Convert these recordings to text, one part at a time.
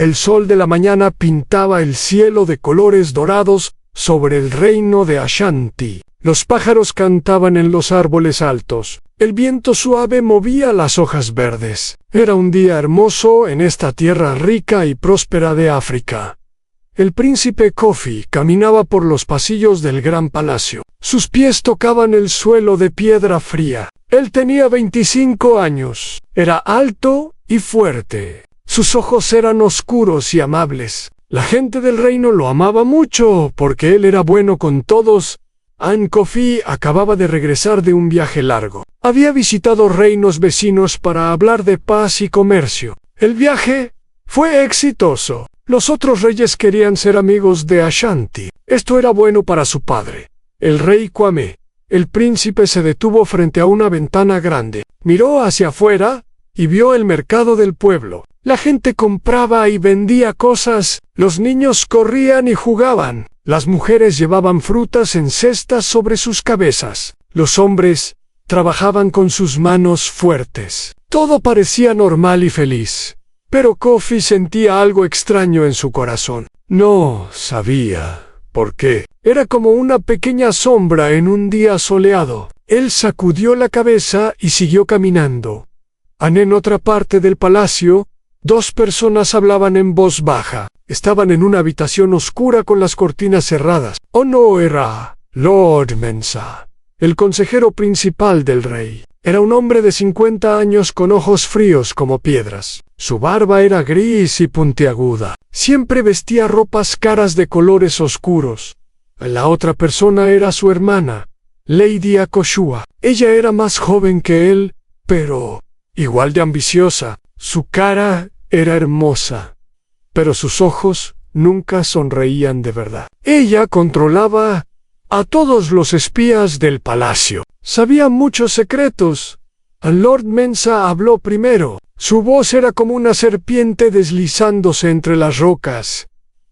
El sol de la mañana pintaba el cielo de colores dorados sobre el reino de Ashanti. Los pájaros cantaban en los árboles altos. El viento suave movía las hojas verdes. Era un día hermoso en esta tierra rica y próspera de África. El príncipe Kofi caminaba por los pasillos del gran palacio. Sus pies tocaban el suelo de piedra fría. Él tenía 25 años. Era alto y fuerte. Sus ojos eran oscuros y amables. La gente del reino lo amaba mucho porque él era bueno con todos. Kofi acababa de regresar de un viaje largo. Había visitado reinos vecinos para hablar de paz y comercio. El viaje fue exitoso. Los otros reyes querían ser amigos de Ashanti. Esto era bueno para su padre, el rey Kwame. El príncipe se detuvo frente a una ventana grande. Miró hacia afuera y vio el mercado del pueblo. La gente compraba y vendía cosas. Los niños corrían y jugaban. Las mujeres llevaban frutas en cestas sobre sus cabezas. Los hombres trabajaban con sus manos fuertes. Todo parecía normal y feliz. Pero Kofi sentía algo extraño en su corazón. No sabía por qué. Era como una pequeña sombra en un día soleado. Él sacudió la cabeza y siguió caminando. En otra parte del palacio, dos personas hablaban en voz baja. Estaban en una habitación oscura con las cortinas cerradas. No era Lord Mensa, el consejero principal del rey. Era un hombre de 50 años con ojos fríos como piedras. Su barba era gris y puntiaguda. Siempre vestía ropas caras de colores oscuros. La otra persona era su hermana, Lady Akoshua. Ella era más joven que él, pero igual de ambiciosa. Su cara era hermosa, pero sus ojos nunca sonreían de verdad. Ella controlaba a todos los espías del palacio. Sabía muchos secretos. Lord Mensa habló primero. Su voz era como una serpiente deslizándose entre las rocas.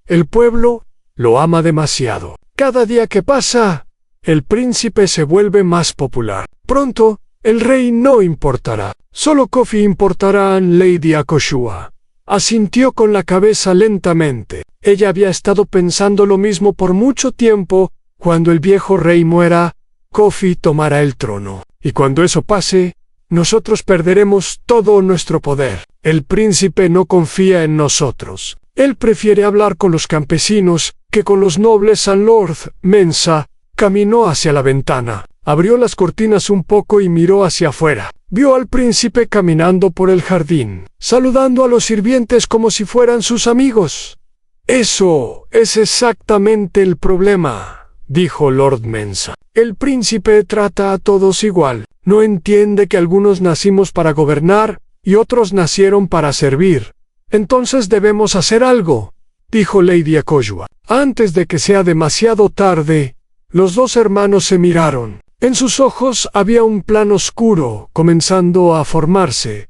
El pueblo lo ama demasiado. Cada día que pasa, el príncipe se vuelve más popular. Pronto, el rey no importará. Solo Kofi importará a Lady Akoshua. Asintió con la cabeza lentamente. Ella había estado pensando lo mismo por mucho tiempo. Cuando el viejo rey muera, Kofi tomará el trono. Y cuando eso pase, nosotros perderemos todo nuestro poder. El príncipe no confía en nosotros. Él prefiere hablar con los campesinos que con los nobles. Lord Mensa caminó hacia la ventana. Abrió las cortinas un poco y miró hacia afuera. Vio al príncipe caminando por el jardín, saludando a los sirvientes como si fueran sus amigos. Eso es exactamente el problema, dijo Lord Mensa. El príncipe trata a todos igual. No entiende que algunos nacimos para gobernar y otros nacieron para servir. Entonces debemos hacer algo, dijo Lady Akoshua. Antes de que sea demasiado tarde, los dos hermanos se miraron. En sus ojos había un plan oscuro comenzando a formarse.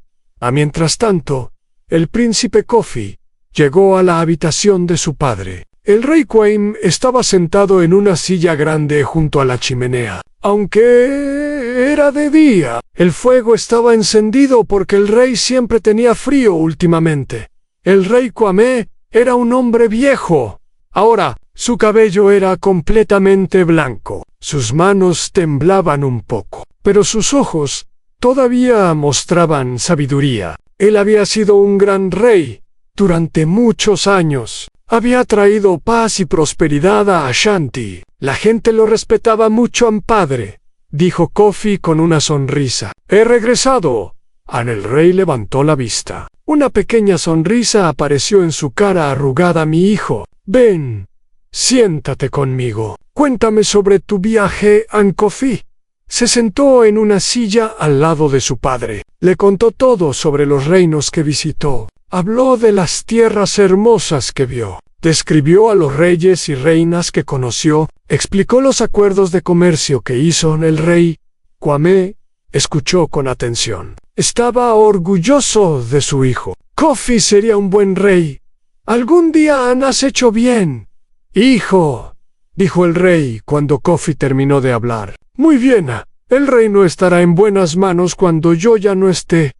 Mientras tanto, el príncipe Kofi llegó a la habitación de su padre. El rey Kwame estaba sentado en una silla grande junto a la chimenea. Aunque era de día, el fuego estaba encendido porque el rey siempre tenía frío últimamente. El rey Kwame era un hombre viejo. Ahora, su cabello era completamente blanco. Sus manos temblaban un poco, pero sus ojos todavía mostraban sabiduría. Él había sido un gran rey durante muchos años. Había traído paz y prosperidad a Ashanti. La gente lo respetaba mucho a padre, dijo Kofi con una sonrisa. He regresado. El rey levantó la vista. Una pequeña sonrisa apareció en su cara arrugada. Mi hijo, ven, siéntate conmigo. Cuéntame sobre tu viaje, Kofi. Se sentó en una silla al lado de su padre. Le contó todo sobre los reinos que visitó. Habló de las tierras hermosas que vio. Describió a los reyes y reinas que conoció. Explicó los acuerdos de comercio que hizo. El rey Kwame escuchó con atención. Estaba orgulloso de su hijo. Kofi sería un buen rey. Algún día has hecho bien, hijo, dijo el rey cuando Kofi terminó de hablar. Muy bien, el reino estará en buenas manos cuando yo ya no esté.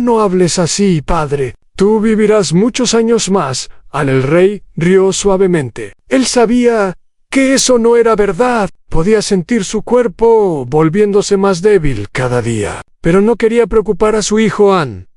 No hables así, padre. Tú vivirás muchos años más. El rey rió suavemente. Él sabía que eso no era verdad. Podía sentir su cuerpo volviéndose más débil cada día, pero no quería preocupar a su hijo An.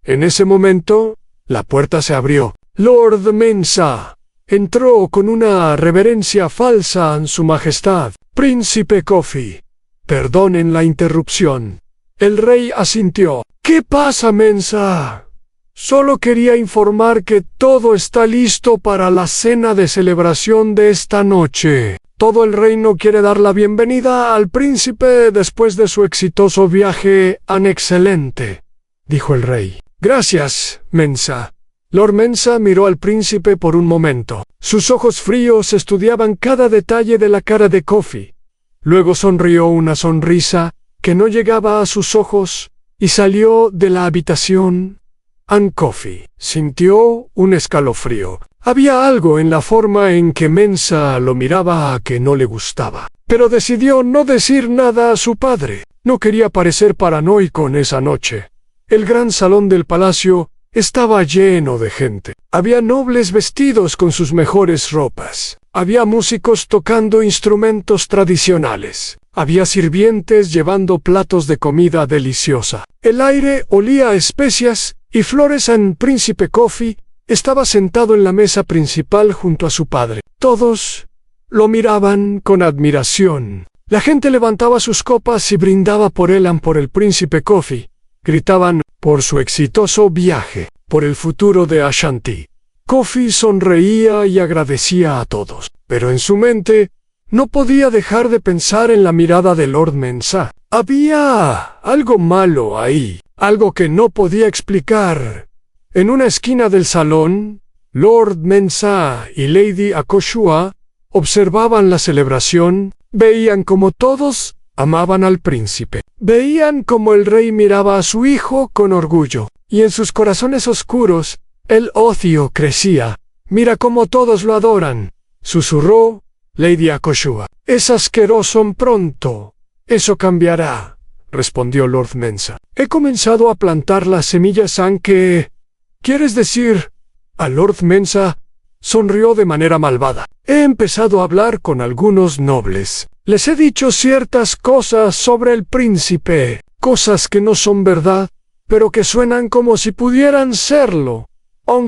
En ese momento, la puerta se abrió. Lord Mensa entró con una reverencia falsa a su majestad. Príncipe Coffee, perdonen la interrupción. El rey asintió. ¿Qué pasa, Mensa? Solo quería informar que todo está listo para la cena de celebración de esta noche. Todo el reino quiere dar la bienvenida al príncipe después de su exitoso viaje an excelente, dijo el rey. Gracias, Mensa. Lord Mensa miró al príncipe por un momento. Sus ojos fríos estudiaban cada detalle de la cara de Coffee. Luego sonrió una sonrisa que no llegaba a sus ojos y salió de la habitación. Coffee sintió un escalofrío. Había algo en la forma en que Mensa lo miraba que no le gustaba, pero decidió no decir nada a su padre. No quería parecer paranoico en esa noche. El gran salón del palacio estaba lleno de gente. Había nobles vestidos con sus mejores ropas. Había músicos tocando instrumentos tradicionales. Había sirvientes llevando platos de comida deliciosa. El aire olía a especias y flores. Príncipe Coffee estaba sentado en la mesa principal junto a su padre. Todos lo miraban con admiración. La gente levantaba sus copas y brindaba por el príncipe Coffee. Gritaban por su exitoso viaje, por el futuro de Ashanti. Coffee sonreía y agradecía a todos, pero en su mente no podía dejar de pensar en la mirada de Lord Mensa. Había algo malo ahí, algo que no podía explicar. En una esquina del salón, Lord Mensa y Lady Akoshua observaban la celebración. Veían como todos amaban al príncipe. Veían como el rey miraba a su hijo con orgullo, y en sus corazones oscuros el odio crecía. Mira cómo todos lo adoran, susurró Lady Akoshua. Es asqueroso pronto. Eso cambiará, respondió Lord Mensa. He comenzado a plantar las semillas que... ¿Quieres decir? A Lord Mensa sonrió de manera malvada. He empezado a hablar con algunos nobles. Les he dicho ciertas cosas sobre el príncipe, cosas que no son verdad, pero que suenan como si pudieran serlo.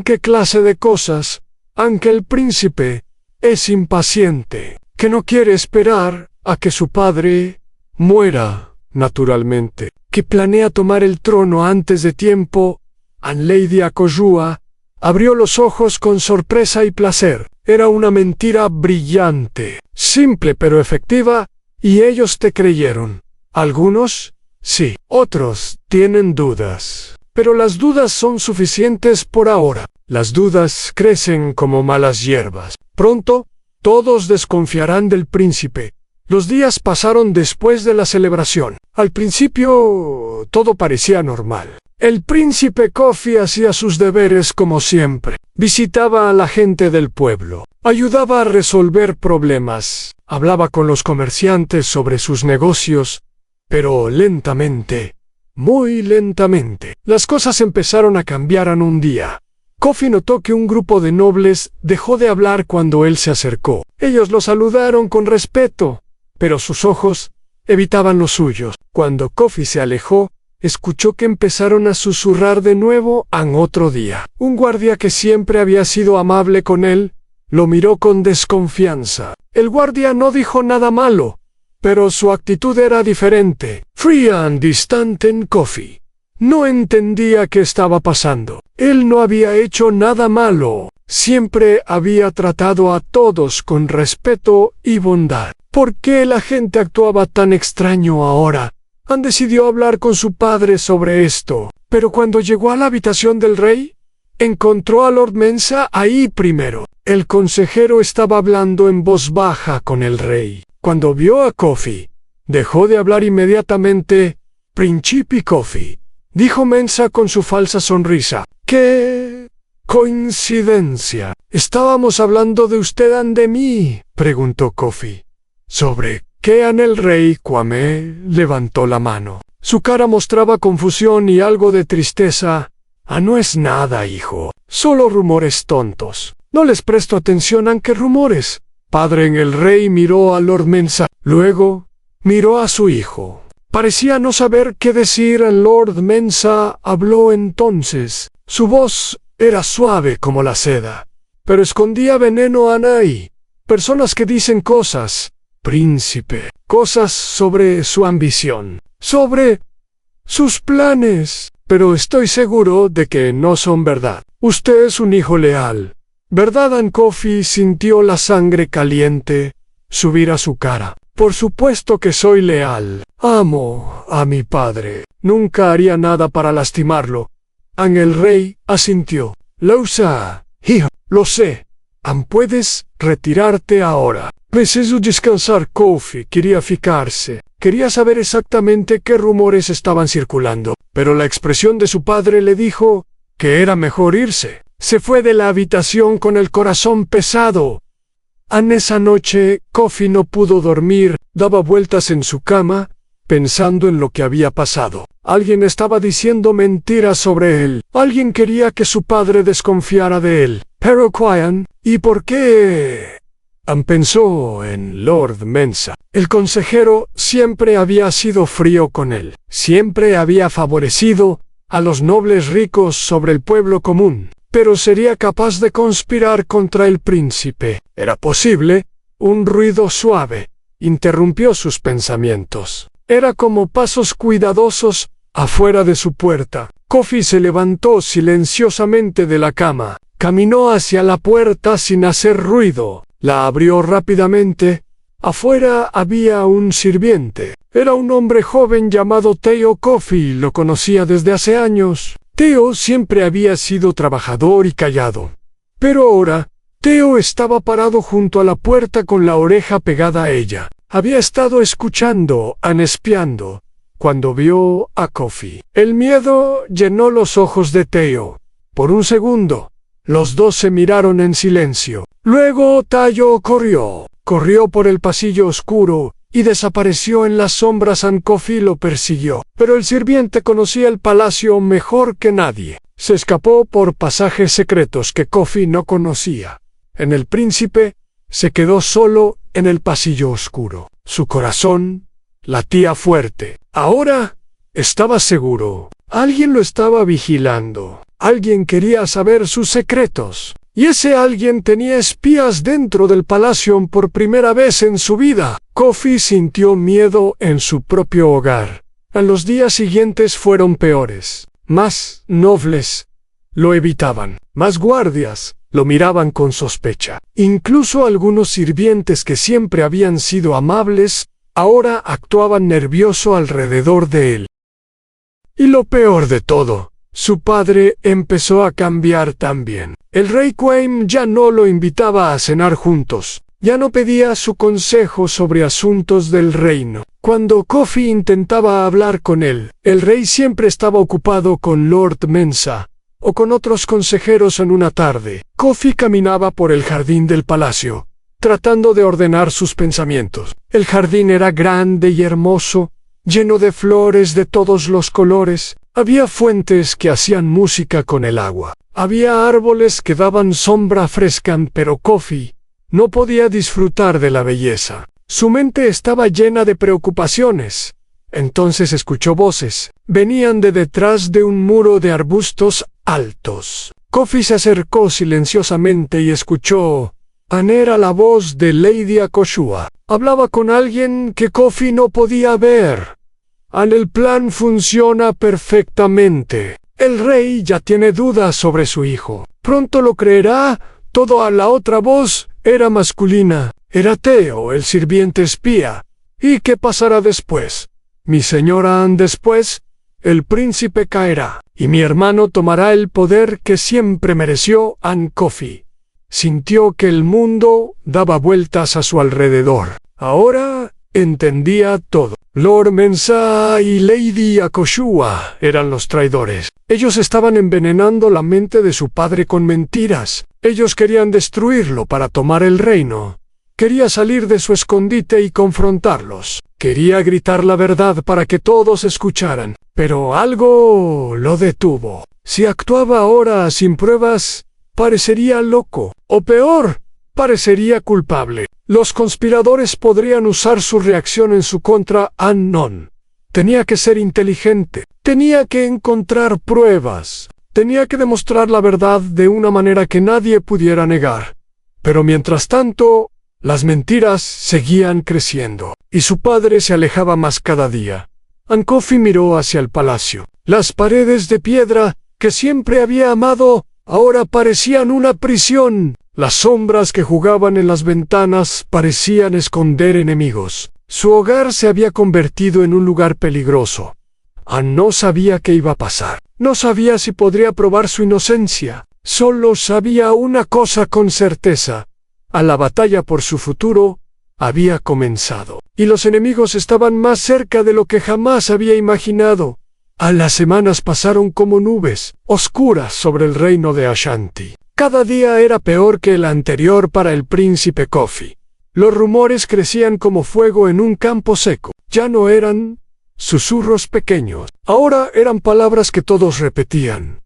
¿Qué clase de cosas? Aunque el príncipe es impaciente, que no quiere esperar a que su padre muera, naturalmente, que planea tomar el trono antes de tiempo. Lady Akoshua abrió los ojos con sorpresa y placer. Era una mentira brillante, simple pero efectiva, y ellos te creyeron. Algunos, sí. Otros tienen dudas. Pero las dudas son suficientes por ahora. Las dudas crecen como malas hierbas. Pronto, todos desconfiarán del príncipe. Los días pasaron después de la celebración. Al principio, todo parecía normal. El príncipe Coffee hacía sus deberes como siempre. Visitaba a la gente del pueblo. Ayudaba a resolver problemas. Hablaba con los comerciantes sobre sus negocios. Pero lentamente, muy lentamente, las cosas empezaron a cambiar en un día. Coffee notó que un grupo de nobles dejó de hablar cuando él se acercó. Ellos lo saludaron con respeto, pero sus ojos evitaban los suyos. Cuando Coffee se alejó, escuchó que empezaron a susurrar de nuevo en otro día. Un guardia que siempre había sido amable con él, lo miró con desconfianza. El guardia no dijo nada malo, pero su actitud era diferente. Fría y distante en Coffee. No entendía qué estaba pasando. Él no había hecho nada malo. Siempre había tratado a todos con respeto y bondad. ¿Por qué la gente actuaba tan extraño ahora? Decidió hablar con su padre sobre esto, pero cuando llegó a la habitación del rey, encontró a Lord Mensa ahí primero. El consejero estaba hablando en voz baja con el rey. Cuando vio a Coffee, dejó de hablar inmediatamente. «Príncipe Coffee», dijo Mensa con su falsa sonrisa. «¿Qué coincidencia? ¿Estábamos hablando de usted y de mí?», preguntó Coffee. «¿Sobre qué?» El rey Kwame levantó la mano. Su cara mostraba confusión y algo de tristeza. No es nada, hijo. Solo rumores tontos. No les presto atención a qué rumores. Padre, el rey miró a Lord Mensa. Luego miró a su hijo. Parecía no saber qué decir. Lord Mensa habló entonces. Su voz era suave como la seda, pero escondía veneno. Hay personas que dicen cosas, príncipe, cosas sobre su ambición, sobre sus planes, pero estoy seguro de que no son verdad. Usted es un hijo leal, ¿verdad? Coffee sintió la sangre caliente subir a su cara. Por supuesto que soy leal. Amo a mi padre. Nunca haría nada para lastimarlo. El rey asintió. Louisa, hijo, lo sé. Puedes retirarte ahora. Preciso descansar. Coffee quería fijarse. Quería saber exactamente qué rumores estaban circulando, pero la expresión de su padre le dijo que era mejor irse. Se fue de la habitación con el corazón pesado. Esa noche, Coffee no pudo dormir, daba vueltas en su cama, pensando en lo que había pasado. Alguien estaba diciendo mentiras sobre él. Alguien quería que su padre desconfiara de él. Pero ¿quién? ¿Y por qué? Pensó en Lord Mensa. El consejero siempre había sido frío con él. Siempre había favorecido a los nobles ricos sobre el pueblo común. Pero sería capaz de conspirar contra el príncipe. ¿Era posible? Un ruido suave interrumpió sus pensamientos. Era como pasos cuidadosos afuera de su puerta. Coffee se levantó silenciosamente de la cama. Caminó hacia la puerta sin hacer ruido. La abrió rápidamente. Afuera había un sirviente. Era un hombre joven llamado Theo Coffee. Lo conocía desde hace años. Theo siempre había sido trabajador y callado. Pero ahora, Theo estaba parado junto a la puerta con la oreja pegada a ella. Había estado escuchando, espiando, cuando vio a Coffee. El miedo llenó los ojos de Theo. Por un segundo, los dos se miraron en silencio. Luego Theo corrió por el pasillo oscuro y desapareció en las sombras. Coffee lo persiguió, pero el sirviente conocía el palacio mejor que nadie. Se escapó por pasajes secretos que Coffee no conocía. El príncipe se quedó solo en el pasillo oscuro. Su corazón latía fuerte. Ahora estaba seguro. Alguien lo estaba vigilando. Alguien quería saber sus secretos. Y ese alguien tenía espías dentro del palacio por primera vez en su vida. Coffee sintió miedo en su propio hogar. Los días siguientes fueron peores. Más nobles lo evitaban. Más guardias lo miraban con sospecha. Incluso algunos sirvientes que siempre habían sido amables, ahora actuaban nervioso alrededor de él. Y lo peor de todo, su padre empezó a cambiar también. El rey Quaim ya no lo invitaba a cenar juntos. Ya no pedía su consejo sobre asuntos del reino. Cuando Coffee intentaba hablar con él, el rey siempre estaba ocupado con Lord Mensa o con otros consejeros. En una tarde, Coffee caminaba por el jardín del palacio, tratando de ordenar sus pensamientos. El jardín era grande y hermoso, lleno de flores de todos los colores. Había fuentes que hacían música con el agua. Había árboles que daban sombra fresca, pero Coffee no podía disfrutar de la belleza. Su mente estaba llena de preocupaciones. Entonces escuchó voces. Venían de detrás de un muro de arbustos altos. Coffee se acercó silenciosamente y escuchó. Era la voz de Lady Akoshua. Hablaba con alguien que Coffee no podía ver. El plan funciona perfectamente. El rey ya tiene dudas sobre su hijo. Pronto lo creerá todo. A la otra voz era masculina. Era Theo, el sirviente espía. ¿Y qué pasará después? Mi señora, después, el príncipe caerá, y mi hermano tomará el poder que siempre mereció. Coffee sintió que el mundo daba vueltas a su alrededor. Ahora entendía todo. Lord Mensa y Lady Akoshua eran los traidores. Ellos estaban envenenando la mente de su padre con mentiras. Ellos querían destruirlo para tomar el reino. Quería salir de su escondite y confrontarlos. Quería gritar la verdad para que todos escucharan. Pero algo lo detuvo. Si actuaba ahora sin pruebas, parecería loco, o peor, parecería culpable. Los conspiradores podrían usar su reacción en su contra. No. Tenía que ser inteligente, tenía que encontrar pruebas, tenía que demostrar la verdad de una manera que nadie pudiera negar. Pero mientras tanto, las mentiras seguían creciendo, y su padre se alejaba más cada día. Ankofi miró hacia el palacio. Las paredes de piedra, que siempre había amado, ahora parecían una prisión. Las sombras que jugaban en las ventanas parecían esconder enemigos. Su hogar se había convertido en un lugar peligroso. No sabía qué iba a pasar. No sabía si podría probar su inocencia. Solo sabía una cosa con certeza. La batalla por su futuro había comenzado. Y los enemigos estaban más cerca de lo que jamás había imaginado. Las semanas pasaron como nubes oscuras sobre el reino de Ashanti. Cada día era peor que el anterior para el príncipe Kofi. Los rumores crecían como fuego en un campo seco. Ya no eran susurros pequeños. Ahora eran palabras que todos repetían.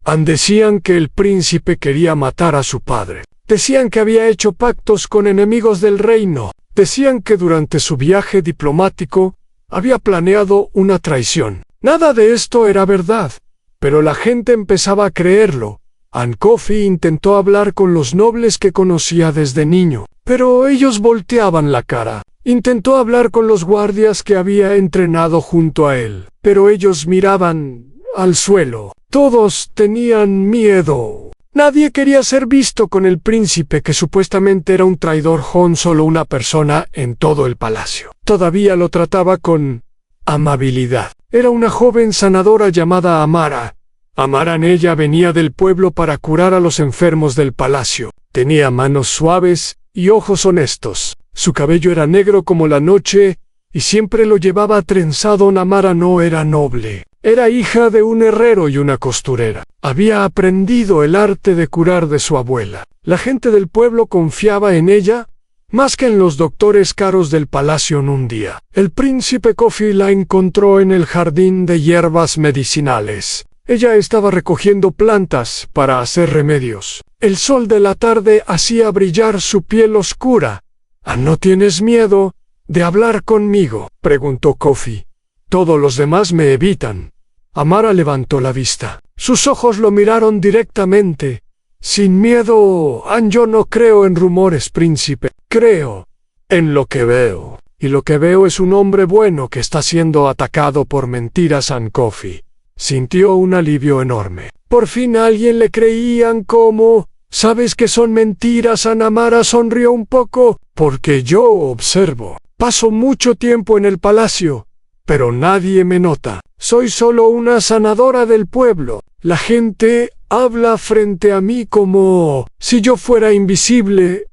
Decían que el príncipe quería matar a su padre. Decían que había hecho pactos con enemigos del reino. Decían que durante su viaje diplomático había planeado una traición. Nada de esto era verdad, pero la gente empezaba a creerlo. Ankofi intentó hablar con los nobles que conocía desde niño, pero ellos volteaban la cara. Intentó hablar con los guardias que había entrenado junto a él, pero ellos miraban al suelo. Todos tenían miedo. Nadie quería ser visto con el príncipe que supuestamente era un traidor. Solo una persona en todo el palacio todavía lo trataba con amabilidad. Era una joven sanadora llamada Amara. Ella venía del pueblo para curar a los enfermos del palacio. Tenía manos suaves y ojos honestos. Su cabello era negro como la noche y siempre lo llevaba trenzado. Amara no era noble. Era hija de un herrero y una costurera. Había aprendido el arte de curar de su abuela. La gente del pueblo confiaba en ella más que en los doctores caros del palacio. Un día, el príncipe Kofi la encontró en el jardín de hierbas medicinales. Ella estaba recogiendo plantas para hacer remedios. El sol de la tarde hacía brillar su piel oscura. ¿No tienes miedo de hablar conmigo?, preguntó Kofi. Todos los demás me evitan. Amara levantó la vista. Sus ojos lo miraron directamente. Sin miedo. Yo no creo en rumores, príncipe. Creo en lo que veo. Y lo que veo es un hombre bueno que está siendo atacado por mentiras. Kofi sintió un alivio enorme. Por fin alguien le creían. ¿Cómo sabes que son mentiras? Amara sonrió un poco. Porque yo observo. Paso mucho tiempo en el palacio, pero nadie me nota. Soy solo una sanadora del pueblo. La gente habla frente a mí como si yo fuera invisible.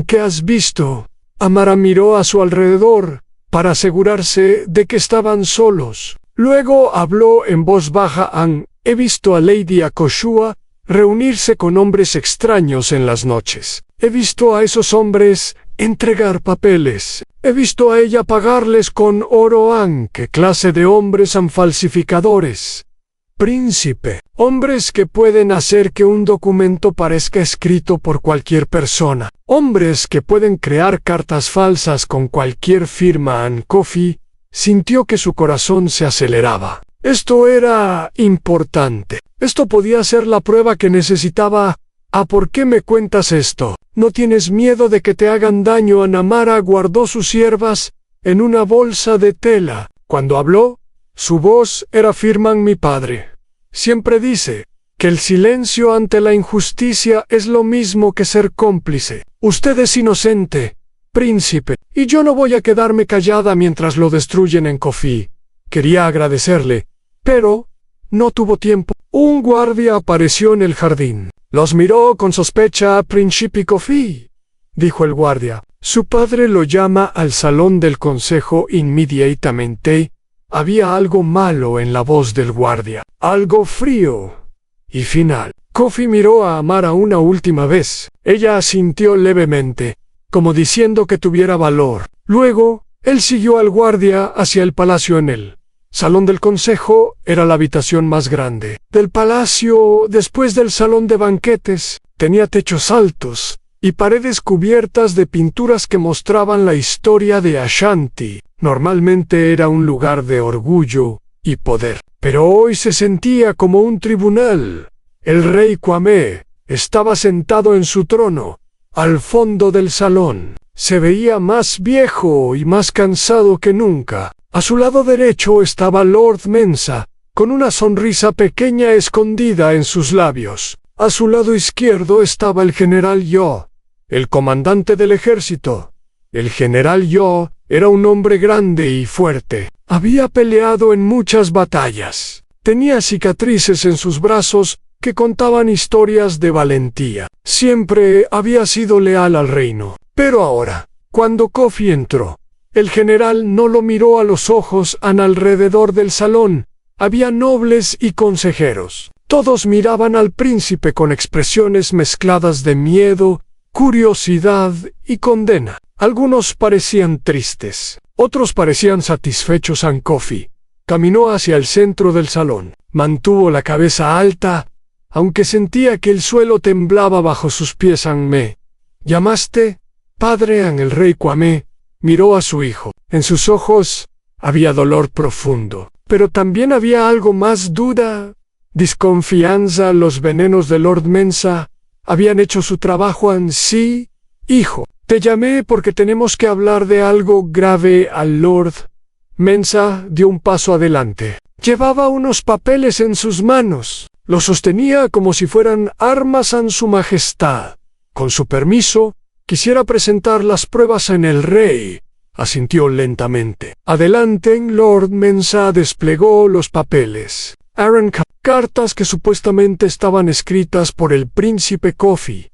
¿Qué has visto? Amara miró a su alrededor para asegurarse de que estaban solos. Luego habló en voz baja. He visto a Lady Akoshua reunirse con hombres extraños en las noches. He visto a esos hombres entregar papeles. He visto a ella pagarles con oro. ¿Qué clase de hombres son falsificadores? Príncipe, hombres que pueden hacer que un documento parezca escrito por cualquier persona. Hombres que pueden crear cartas falsas con cualquier firma. Kofi sintió que su corazón se aceleraba. Esto era importante. Esto podía ser la prueba que necesitaba. ¿Por qué me cuentas esto? ¿No tienes miedo de que te hagan daño? Amara guardó sus hierbas en una bolsa de tela. Cuando habló, su voz era firme. Mi padre siempre dice que el silencio ante la injusticia es lo mismo que ser cómplice. Usted es inocente, príncipe, y yo no voy a quedarme callada mientras lo destruyen. Kofi quería agradecerle, pero no tuvo tiempo. Un guardia apareció en el jardín. Los miró con sospecha. Príncipe Kofi, dijo el guardia. Su padre lo llama al salón del consejo inmediatamente. Había algo malo en la voz del guardia. Algo frío y final. Kofi miró a Amara una última vez. Ella asintió levemente, como diciendo que tuviera valor. Luego, él siguió al guardia hacia el palacio. En el Salón del consejo era la habitación más grande del palacio después del salón de banquetes. Tenía techos altos y paredes cubiertas de pinturas que mostraban la historia de Ashanti. Normalmente era un lugar de orgullo y poder, pero hoy se sentía como un tribunal. El rey Kwame estaba sentado en su trono, al fondo del salón. Se veía más viejo y más cansado que nunca. A su lado derecho estaba Lord Mensa, con una sonrisa pequeña escondida en sus labios. A su lado izquierdo estaba el general Yo, el comandante del ejército. El general Yo era un hombre grande y fuerte. Había peleado en muchas batallas. Tenía cicatrices en sus brazos que contaban historias de valentía. Siempre había sido leal al reino. Pero ahora, cuando Kofi entró, el general no lo miró a los ojos. Alrededor del salón había nobles y consejeros. Todos miraban al príncipe con expresiones mezcladas de miedo, curiosidad y condena. Algunos parecían tristes, otros parecían satisfechos. Kofi caminó hacia el centro del salón. Mantuvo la cabeza alta, aunque sentía que el suelo temblaba bajo sus pies. ¿Me llamaste, padre? El rey Kwame miró a su hijo. En sus ojos había dolor profundo, pero también había algo más: duda, desconfianza. Los venenos de Lord Mensa habían hecho su trabajo. Sí, hijo, te llamé porque tenemos que hablar de algo grave. Al Lord Mensa dio un paso adelante. Llevaba unos papeles en sus manos. Los sostenía como si fueran armas. Su majestad, con su permiso, quisiera presentar las pruebas. El rey asintió lentamente. Adelante. Lord Mensa desplegó los papeles. Eran cartas que supuestamente estaban escritas por el príncipe Kofi.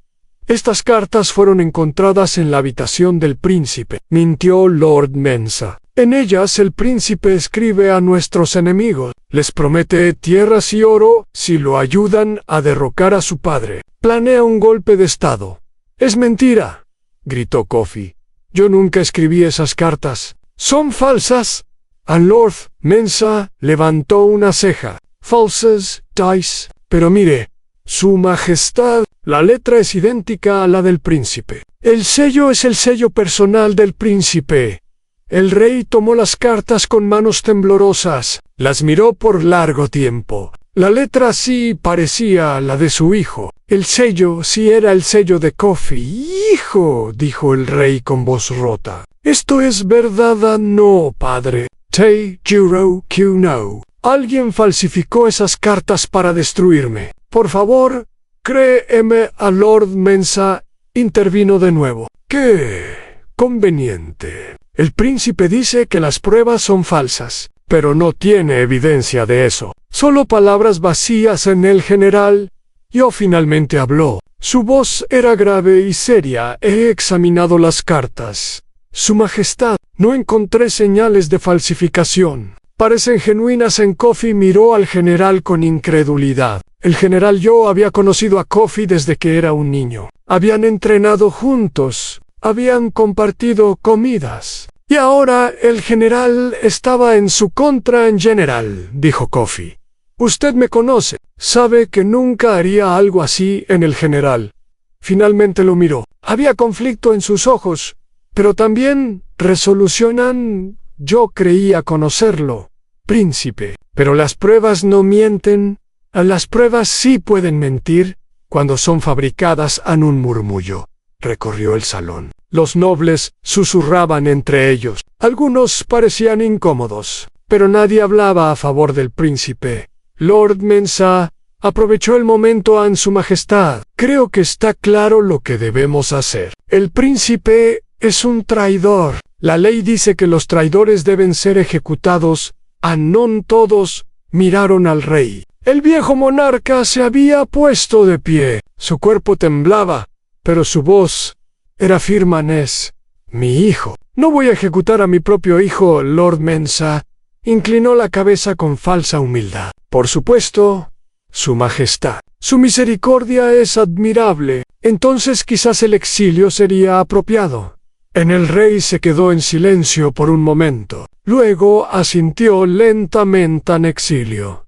Estas cartas fueron encontradas en la habitación del príncipe, mintió Lord Mensa. En ellas el príncipe escribe a nuestros enemigos. Les promete tierras y oro si lo ayudan a derrocar a su padre. Planea un golpe de estado. Es mentira, gritó Kofi. Yo nunca escribí esas cartas. Son falsas. Lord Mensa levantó una ceja. Falsas, dice. Pero mire, su majestad, la letra es idéntica a la del príncipe. El sello es el sello personal del príncipe. El rey tomó las cartas con manos temblorosas. Las miró por largo tiempo. La letra sí parecía la de su hijo. El sello sí era el sello de Kofi. «Hijo», dijo el rey con voz rota. «¿Esto es verdad?» «No, padre». «Te juro que no. Alguien falsificó esas cartas para destruirme. Por favor, créeme». A Lord Mensa intervino de nuevo. «¡Qué conveniente! El príncipe dice que las pruebas son falsas, pero no tiene evidencia de eso. Solo palabras vacías». El general Yo finalmente habló. Su voz era grave y seria. «He examinado las cartas. Su majestad, no encontré señales de falsificación. Parecen genuinas». Kofi miró al general con incredulidad. El general Yo había conocido a Kofi desde que era un niño. Habían entrenado juntos. Habían compartido comidas. «Y ahora el general estaba en su contra». «En general», dijo Kofi, «usted me conoce. Sabe que nunca haría algo así». El general finalmente lo miró. Había conflicto en sus ojos, pero también resolución. «Yo creía conocerlo, príncipe. Pero las pruebas no mienten». «Las pruebas sí pueden mentir cuando son fabricadas». Un murmullo recorrió el salón. Los nobles susurraban entre ellos. Algunos parecían incómodos, pero nadie hablaba a favor del príncipe. Lord Mensa aprovechó el momento. «Su majestad, creo que está claro lo que debemos hacer. El príncipe es un traidor. La ley dice que los traidores deben ser ejecutados». No todos miraron al rey. El viejo monarca se había puesto de pie. Su cuerpo temblaba, pero su voz era firme. «Es mi hijo. No voy a ejecutar a mi propio hijo». Lord Mensa inclinó la cabeza con falsa humildad. «Por supuesto, su majestad. Su misericordia es admirable. Entonces quizás el exilio sería apropiado». El rey se quedó en silencio por un momento. Luego asintió lentamente en exilio.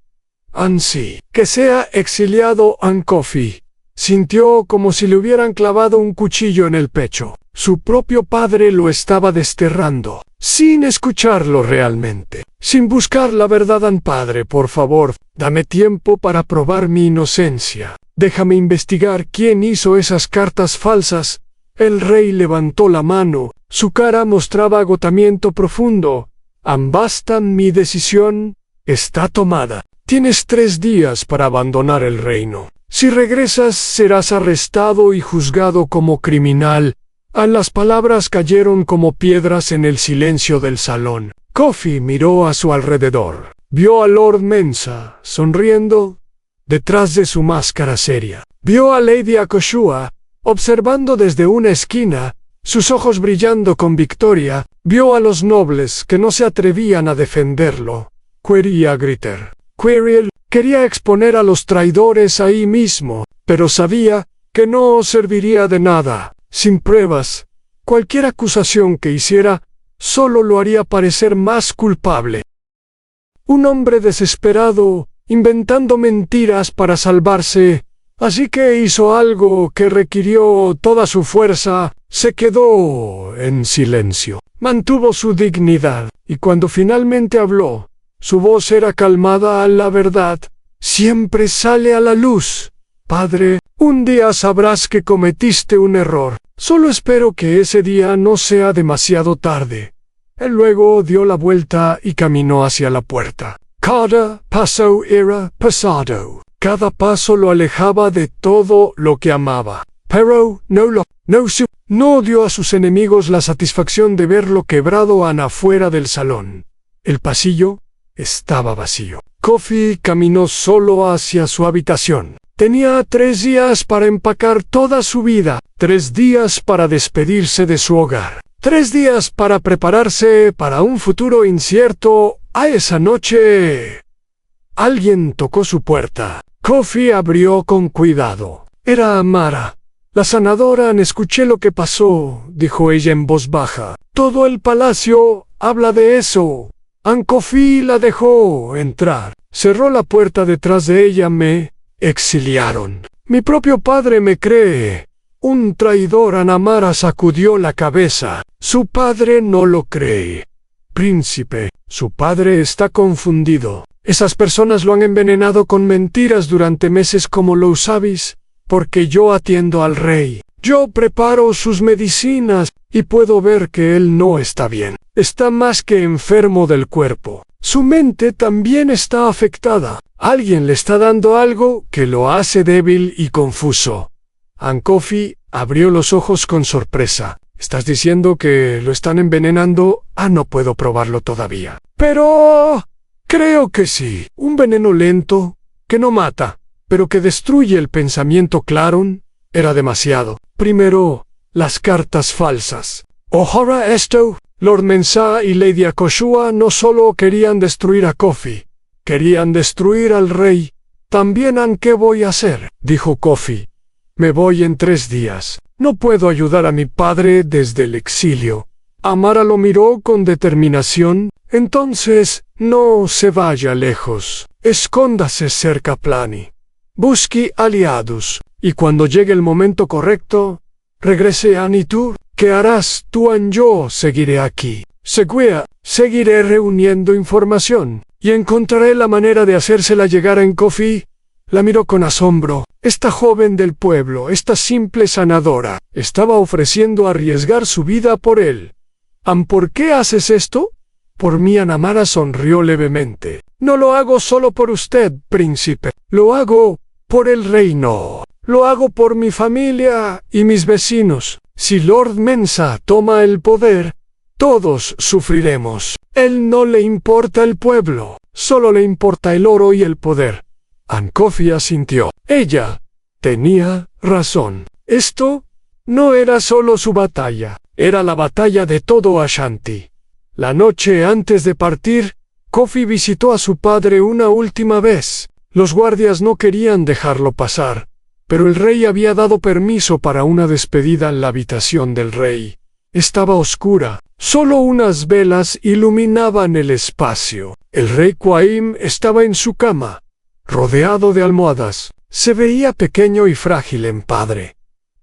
Ansí, que sea exiliado Ankofi. Sintió como si le hubieran clavado un cuchillo en el pecho. Su propio padre lo estaba desterrando, sin escucharlo realmente, sin buscar la verdad. Padre, por favor, dame tiempo para probar mi inocencia. Déjame investigar quién hizo esas cartas falsas. El rey levantó la mano, su cara mostraba agotamiento profundo. Basta, mi decisión está tomada. Tienes 3 días para abandonar el reino. Si regresas, serás arrestado y juzgado como criminal. Las palabras cayeron como piedras en el silencio del salón. Kofi miró a su alrededor. Vio a Lord Mensa, sonriendo, detrás de su máscara seria. Vio a Lady Akoshua, observando desde una esquina, sus ojos brillando con victoria. Vio a los nobles que no se atrevían a defenderlo. Quería gritar. Quería exponer a los traidores ahí mismo, pero sabía que no serviría de nada. Sin pruebas, cualquier acusación que hiciera solo lo haría parecer más culpable. Un hombre desesperado, inventando mentiras para salvarse, así que hizo algo que requirió toda su fuerza. Se quedó en silencio. Mantuvo su dignidad, y cuando finalmente habló, su voz era calmada. La verdad siempre sale a la luz. Padre, un día sabrás que cometiste un error. Solo espero que ese día no sea demasiado tarde. Él luego dio la vuelta y caminó hacia la puerta. Cada paso era pasado. Cada paso lo alejaba de todo lo que amaba. Pero no dio a sus enemigos la satisfacción de verlo quebrado afuera del salón. El pasillo estaba vacío. Kofi caminó solo hacia su habitación. Tenía 3 días para empacar toda su vida, 3 días para despedirse de su hogar, 3 días para prepararse para un futuro incierto. Esa noche, alguien tocó su puerta. Kofi abrió con cuidado. Era Amara, la sanadora. Escuché lo que pasó, dijo ella en voz baja. Todo el palacio habla de eso. Ankofi la dejó entrar. Cerró la puerta detrás de ella. Me exiliaron. Mi propio padre me cree un traidor. Amara sacudió la cabeza. Su padre no lo cree. Príncipe, su padre está confundido. Esas personas lo han envenenado con mentiras durante meses, como lo sabes, porque yo atiendo al rey. Yo preparo sus medicinas y puedo ver que él no está bien. Está más que enfermo del cuerpo. Su mente también está afectada. Alguien le está dando algo que lo hace débil y confuso. Ankofi abrió los ojos con sorpresa. ¿Estás diciendo que lo están envenenando? No puedo probarlo todavía. Pero creo que sí. Un veneno lento, que no mata, pero que destruye el pensamiento claro. Era demasiado. Primero, las cartas falsas. Ahora esto. Lord Mensa y Lady Akoshua no solo querían destruir a Kofi, querían destruir al rey. También. ¿Qué voy a hacer?, dijo Kofi. Me voy en 3 días. No puedo ayudar a mi padre desde el exilio. Amara lo miró con determinación. Entonces, no se vaya lejos. Escóndase cerca Plani. Busque aliados. Y cuando llegue el momento correcto, regrese a Nitur. ¿Qué harás tú? Yo seguiré aquí. Seguiré reuniendo información. Y encontraré la manera de hacérsela llegar a Kofi. La miró con asombro. Esta joven del pueblo, esta simple sanadora, estaba ofreciendo arriesgar su vida por él. ¿Por qué haces esto? Por mí. Amara sonrió levemente. No lo hago solo por usted, príncipe. Lo hago por el reino. Lo hago por mi familia y mis vecinos. Si Lord Mensa toma el poder, todos sufriremos. Él no le importa el pueblo, solo le importa el oro y el poder. Kofi asintió. Ella tenía razón. Esto no era solo su batalla, era la batalla de todo Ashanti. La noche antes de partir, Kofi visitó a su padre una última vez. Los guardias no querían dejarlo pasar, pero el rey había dado permiso para una despedida en la habitación del rey. estaba oscura. Solo unas velas iluminaban el espacio. El rey Qaim estaba en su cama, rodeado de almohadas. Se veía pequeño y frágil en padre,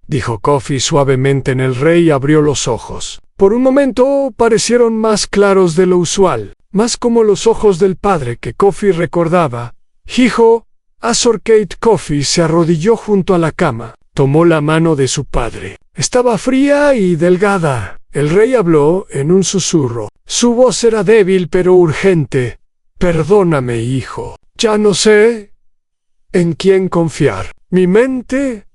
dijo Kofi suavemente. El rey abrió los ojos. Por un momento parecieron más claros de lo usual, más como los ojos del padre que Kofi recordaba. Hijo, Azor-Kate. Kofi se arrodilló junto a la cama. Tomó la mano de su padre. Estaba fría y delgada. El rey habló en un susurro. Su voz era débil pero urgente. Perdóname, hijo. Ya no sé en quién confiar. Mi mente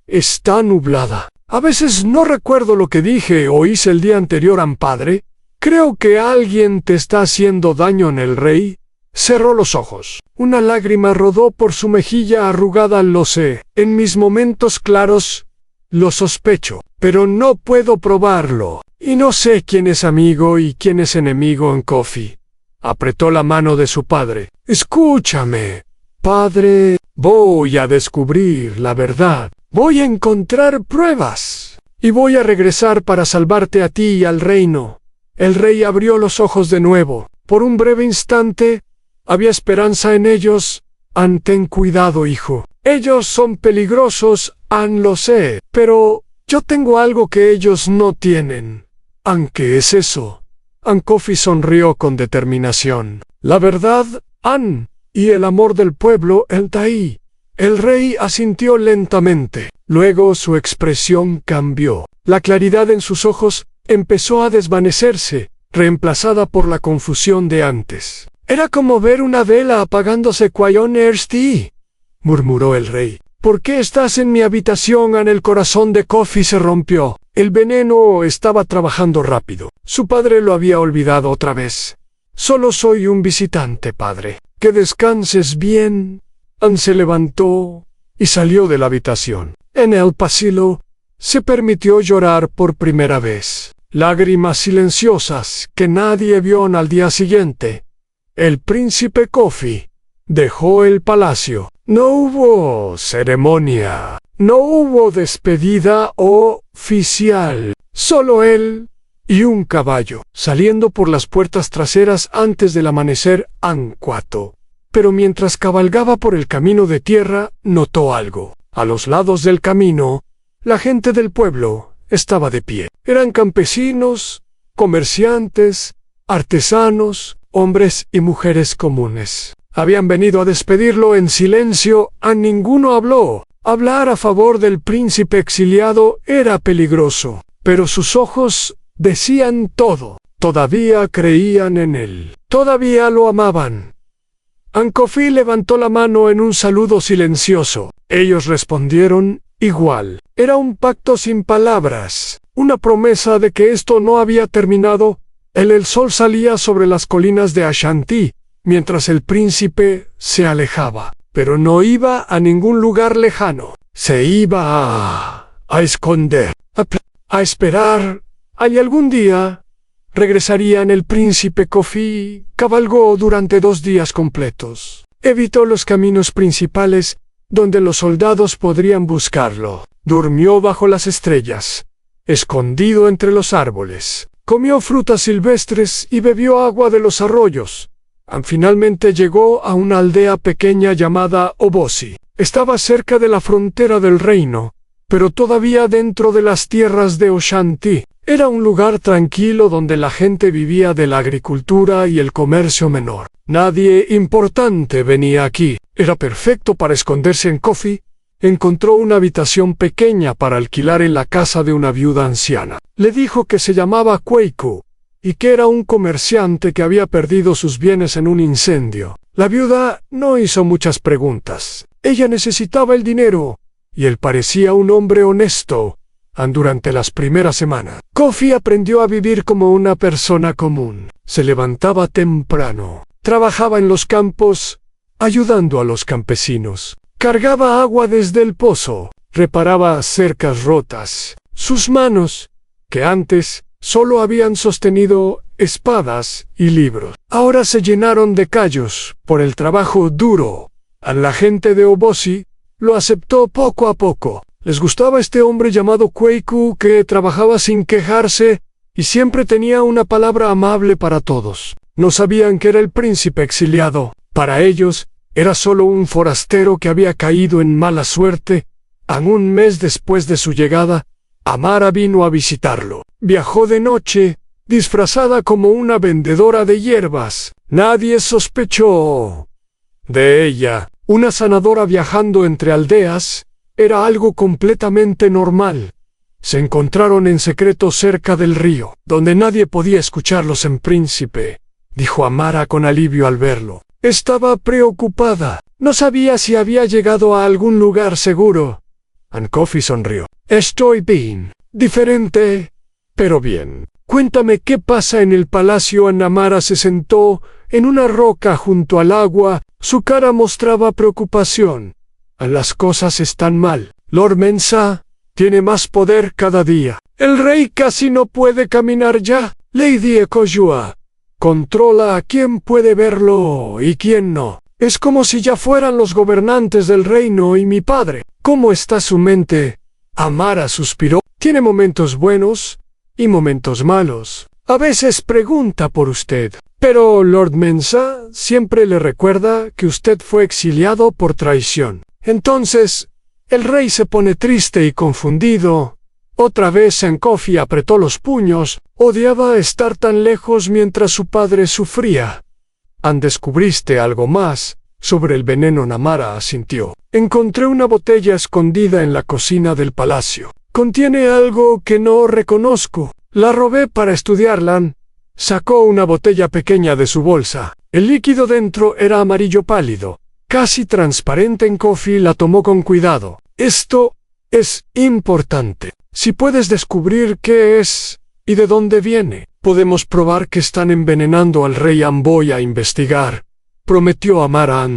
está nublada. A veces no recuerdo lo que dije o hice el día anterior, padre. Creo que alguien te está haciendo daño. El rey cerró los ojos. Una lágrima rodó por su mejilla arrugada. Lo sé. En mis momentos claros lo sospecho, pero no puedo probarlo. Y no sé quién es amigo y quién es enemigo. En Kofi apretó la mano de su padre. Escúchame, padre. Voy a descubrir la verdad. Voy a encontrar pruebas. Y voy a regresar para salvarte a ti y al reino. El rey abrió los ojos de nuevo. Por un breve instante había esperanza en ellos. Ten cuidado, hijo. Ellos son peligrosos, lo sé. Pero yo tengo algo que ellos no tienen. ¿Qué es eso? Kofi sonrió con determinación. La verdad, y el amor del pueblo, el Taí. El rey asintió lentamente. Luego su expresión cambió. La claridad en sus ojos empezó a desvanecerse, reemplazada por la confusión de antes. Era como ver una vela apagándose. Quion Ersti, murmuró el rey. ¿Por qué estás en mi habitación? El corazón de Kofi se rompió. El veneno estaba trabajando rápido. Su padre lo había olvidado otra vez. Solo soy un visitante, padre. Que descanses bien. Se levantó y salió de la habitación. En el pasillo se permitió llorar por primera vez. Lágrimas silenciosas que nadie vio. Al día siguiente, el príncipe Kofi dejó el palacio. No hubo ceremonia. No hubo despedida oficial. Solo él y un caballo, saliendo por las puertas traseras antes del amanecer. Ancuato. Pero mientras cabalgaba por el camino de tierra, notó algo. A los lados del camino, la gente del pueblo estaba de pie. Eran campesinos, comerciantes, artesanos, hombres y mujeres comunes. Habían venido a despedirlo en silencio. Ninguno habló. Hablar a favor del príncipe exiliado era peligroso, pero sus ojos decían todo. Todavía creían en él. Todavía lo amaban. Kofi levantó la mano en un saludo silencioso. Ellos respondieron igual. Era un pacto sin palabras, una promesa de que esto no había terminado. El sol salía sobre las colinas de Ashanti, mientras el príncipe se alejaba. Pero no iba a ningún lugar lejano. Se iba a esconder, a esperar. Y algún día regresarían. El príncipe Kofi cabalgó durante 2 días completos. Evitó los caminos principales donde los soldados podrían buscarlo. Durmió bajo las estrellas, escondido entre los árboles. Comió frutas silvestres y bebió agua de los arroyos. Finalmente llegó a una aldea pequeña llamada Obosi. Estaba cerca de la frontera del reino, pero todavía dentro de las tierras de Ashanti. Era un lugar tranquilo donde la gente vivía de la agricultura y el comercio menor. Nadie importante venía aquí. Era perfecto para esconderse. Kofi encontró una habitación pequeña para alquilar en la casa de una viuda anciana. Le dijo que se llamaba Kweiku y que era un comerciante que había perdido sus bienes en un incendio. La viuda no hizo muchas preguntas. Ella necesitaba el dinero y él parecía un hombre honesto. Durante las primeras semanas, Kofi aprendió a vivir como una persona común. Se levantaba temprano, trabajaba en los campos, ayudando a los campesinos. Cargaba agua desde el pozo, reparaba cercas rotas. Sus manos, que antes solo habían sostenido espadas y libros, ahora se llenaron de callos por el trabajo duro. A la gente de Obosi lo aceptó poco a poco. Les gustaba este hombre llamado Kweiku que trabajaba sin quejarse y siempre tenía una palabra amable para todos. No sabían que era el príncipe exiliado. Para ellos, era solo un forastero que había caído en mala suerte. Un mes después de su llegada, Amara vino a visitarlo. Viajó de noche, disfrazada como una vendedora de hierbas. Nadie sospechó de ella. Una sanadora viajando entre aldeas era algo completamente normal. Se encontraron en secreto cerca del río, donde nadie podía escucharlos. En príncipe, dijo Amara con alivio al verlo. Estaba preocupada. No sabía si había llegado a algún lugar seguro. Coffee sonrió. Estoy bien. Diferente, pero bien. Cuéntame qué pasa en el palacio. Amara se sentó en una roca junto al agua. Su cara mostraba preocupación. Las cosas están mal. Lord Mensah tiene más poder cada día. El rey casi no puede caminar ya. Lady Ekoyua controla a quién puede verlo y quién no. Es como si ya fueran los gobernantes del reino y mi padre. ¿Cómo está su mente? Amara suspiró. Tiene momentos buenos y momentos malos. A veces pregunta por usted. Pero Lord Mensah siempre le recuerda que usted fue exiliado por traición. Entonces, el rey se pone triste y confundido. Otra vez Coffee apretó los puños. Odiaba estar tan lejos mientras su padre sufría. ¿Descubriste algo más sobre el veneno? Amara asintió. Encontré una botella escondida en la cocina del palacio. Contiene algo que no reconozco. La robé para estudiarla. Sacó una botella pequeña de su bolsa. El líquido dentro era amarillo pálido, casi transparente. Coffee la tomó con cuidado. Esto es importante. Si puedes descubrir qué es y de dónde viene, podemos probar que están envenenando al rey. Voy a investigar, prometió Amara.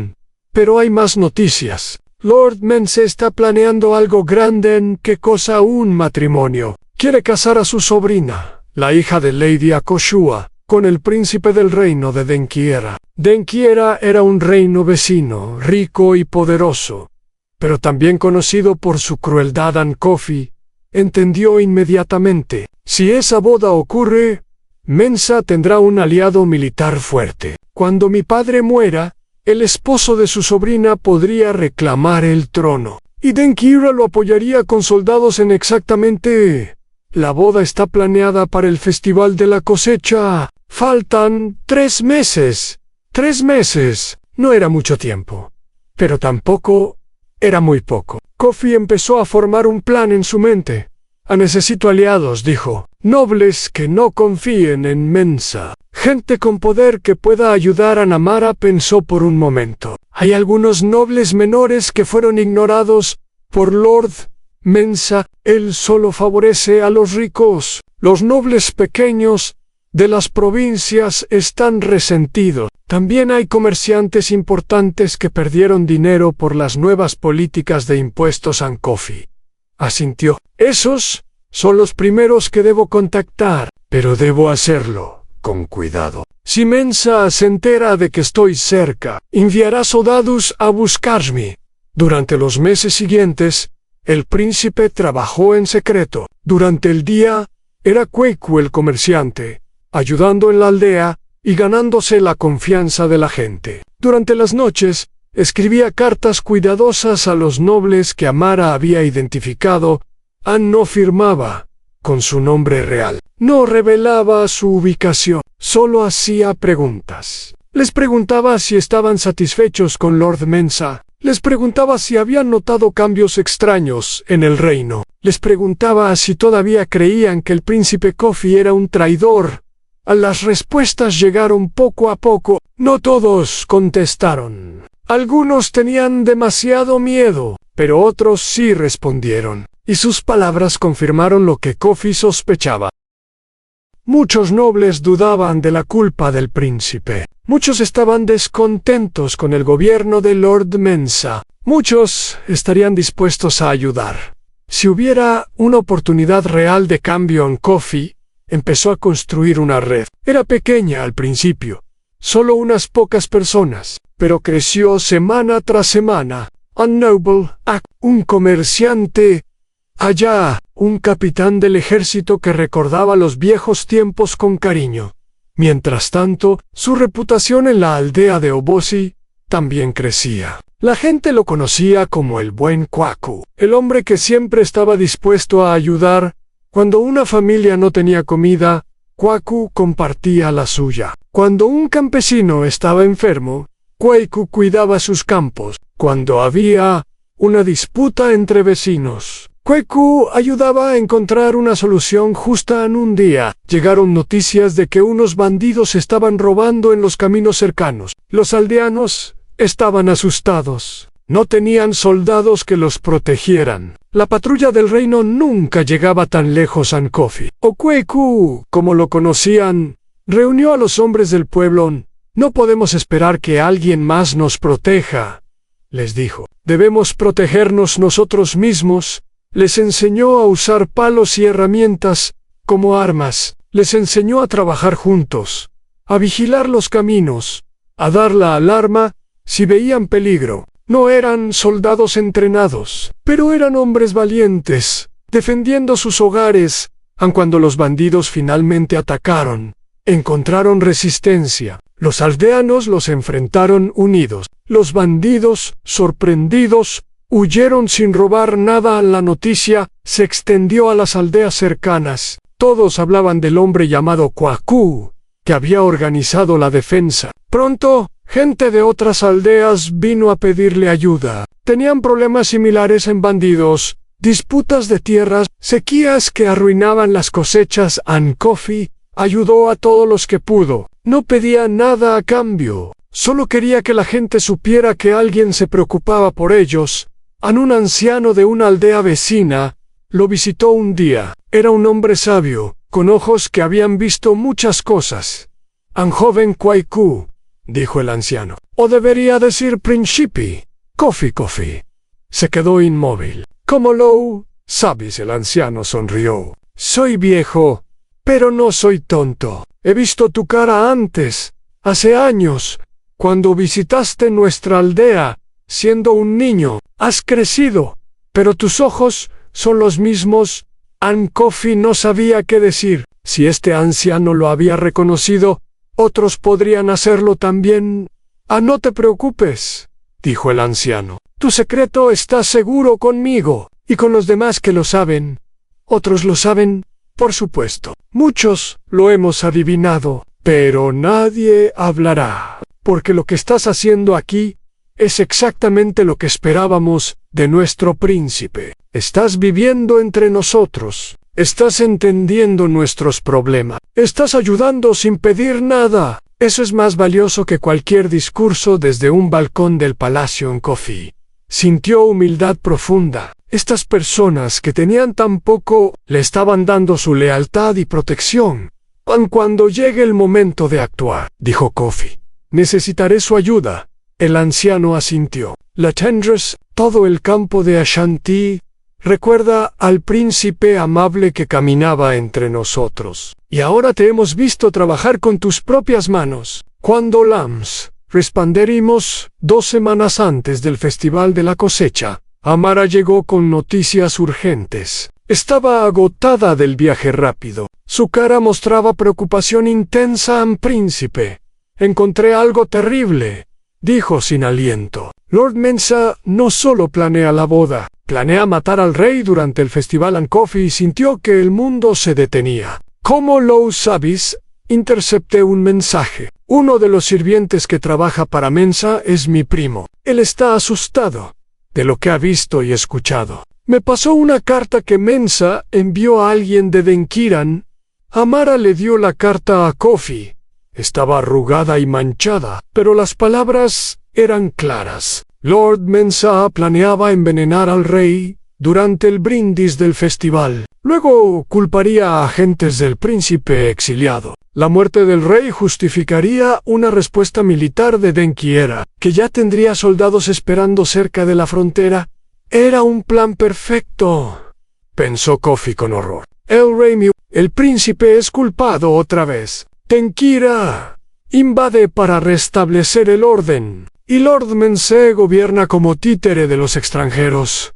Pero hay más noticias. Lord Mensah está planeando algo grande. ¿Qué cosa? Un matrimonio. Quiere casar a su sobrina, la hija de Lady Ekoyua, con el príncipe del reino de Denkyera. Denkyera era un reino vecino, rico y poderoso, pero también conocido por su crueldad. Coffee entendió inmediatamente. Si esa boda ocurre, Mensah tendrá un aliado militar fuerte. Cuando mi padre muera, el esposo de su sobrina podría reclamar el trono, y Denkyera lo apoyaría con soldados. Exactamente. La boda está planeada para el festival de la cosecha. Faltan 3 meses. 3 meses. No era mucho tiempo, pero tampoco era muy poco. Coffee empezó a formar un plan en su mente. Necesito aliados, dijo. Nobles que no confíen en Mensah. Gente con poder que pueda ayudar. Amara pensó por un momento. Hay algunos nobles menores que fueron ignorados por Lord Mensah. Él solo favorece a los ricos. Los nobles pequeños de las provincias están resentidos. También hay comerciantes importantes que perdieron dinero por las nuevas políticas de impuestos. Coffee asintió. Esos son los primeros que debo contactar, pero debo hacerlo con cuidado. Si Mensah se entera de que estoy cerca, enviará soldados a buscarme. Durante los meses siguientes, el príncipe trabajó en secreto. Durante el día, era Kweku el comerciante, ayudando en la aldea y ganándose la confianza de la gente. Durante las noches, escribía cartas cuidadosas a los nobles que Amara había identificado. No firmaba con su nombre real. No revelaba su ubicación. Solo hacía preguntas. Les preguntaba si estaban satisfechos con Lord Mensah. Les preguntaba si habían notado cambios extraños en el reino. Les preguntaba si todavía creían que el príncipe Coffee era un traidor. Las respuestas llegaron poco a poco. No todos contestaron. Algunos tenían demasiado miedo, pero otros sí respondieron, y sus palabras confirmaron lo que Coffee sospechaba. Muchos nobles dudaban de la culpa del príncipe. Muchos estaban descontentos con el gobierno de Lord Mensah. Muchos estarían dispuestos a ayudar. Si hubiera una oportunidad real de cambio. Coffee empezó a construir una red. Era pequeña al principio, solo unas pocas personas, pero creció semana tras semana. Un comerciante Allá, un capitán del ejército que recordaba los viejos tiempos con cariño. Mientras tanto, su reputación en la aldea de Obosi también crecía. La gente lo conocía como el buen Kwaku, el hombre que siempre estaba dispuesto a ayudar. Cuando una familia no tenía comida, Kwaku compartía la suya. Cuando un campesino estaba enfermo, Kwaku cuidaba sus campos. Cuando había una disputa entre vecinos, Kwaku ayudaba a encontrar una solución justa en un día. Llegaron noticias de que unos bandidos estaban robando en los caminos cercanos. Los aldeanos estaban asustados. No tenían soldados que los protegieran. La patrulla del reino nunca llegaba tan lejos a Nkofi. Kwaku, como lo conocían, reunió a los hombres del pueblo. No podemos esperar que alguien más nos proteja, les dijo. Debemos protegernos nosotros mismos. Les enseñó a usar palos y herramientas como armas. Les enseñó a trabajar juntos, a vigilar los caminos, a dar la alarma si veían peligro. No eran soldados entrenados, pero eran hombres valientes, defendiendo sus hogares. Aun cuando los bandidos finalmente atacaron, encontraron resistencia. Los aldeanos los enfrentaron unidos. Los bandidos, sorprendidos, huyeron sin robar nada. La noticia se extendió a las aldeas cercanas. Todos hablaban del hombre llamado Kwaku, que había organizado la defensa. Pronto, gente de otras aldeas vino a pedirle ayuda. Tenían problemas similares en bandidos, disputas de tierras, sequías que arruinaban las cosechas. Nkofi ayudó a todos los que pudo. No pedía nada a cambio. Solo quería que la gente supiera que alguien se preocupaba por ellos. Un anciano de una aldea vecina lo visitó un día. Era un hombre sabio, con ojos que habían visto muchas cosas. Joven Kwaku, dijo el anciano. O debería decir príncipe. Kofi. Se quedó inmóvil. ¿Cómo lo sabes? El anciano sonrió. Soy viejo, pero no soy tonto. He visto tu cara antes, hace años, cuando visitaste nuestra aldea, siendo un niño. Has crecido, pero tus ojos son los mismos. Nkofi no sabía qué decir. Si este anciano lo había reconocido, otros podrían hacerlo también. No te preocupes, dijo el anciano. Tu secreto está seguro conmigo, y con los demás que lo saben. Otros lo saben, por supuesto. Muchos lo hemos adivinado, pero nadie hablará, porque lo que estás haciendo aquí es exactamente lo que esperábamos de nuestro príncipe. Estás viviendo entre nosotros. Estás entendiendo nuestros problemas. Estás ayudando sin pedir nada. Eso es más valioso que cualquier discurso desde un balcón del palacio Nkofi. Sintió humildad profunda. Estas personas que tenían tan poco le estaban dando su lealtad y protección. Cuando llegue el momento de actuar, dijo Kofi, necesitaré su ayuda. El anciano asintió. La tendrás. Todo el campo de Ashanti recuerda al príncipe amable que caminaba entre nosotros. Y ahora te hemos visto trabajar con tus propias manos. Cuando Lams responderimos 2 semanas antes del festival de la cosecha, Amara llegó con noticias urgentes. Estaba agotada del viaje rápido. Su cara mostraba preocupación intensa. Príncipe, encontré algo terrible, dijo sin aliento. Lord Mensa no solo planea la boda, planea matar al rey durante el festival Nkofi y sintió que el mundo se detenía. ¿Cómo lo sabes? Intercepté un mensaje. Uno de los sirvientes que trabaja para Mensa es mi primo. Él está asustado de lo que ha visto y escuchado. Me pasó una carta que Mensa envió a alguien de Denkiran. Amara le dio la carta a Kofi. Estaba arrugada y manchada, pero las palabras eran claras. Lord Mensa planeaba envenenar al rey durante el brindis del festival. Luego culparía a agentes del príncipe exiliado. La muerte del rey justificaría una respuesta militar de Denkiera, que ya tendría soldados esperando cerca de la frontera. Era un plan perfecto, pensó Kofi con horror. El príncipe es culpado otra vez. Denkiera invade para restablecer el orden, y Lord Mensa gobierna como títere de los extranjeros.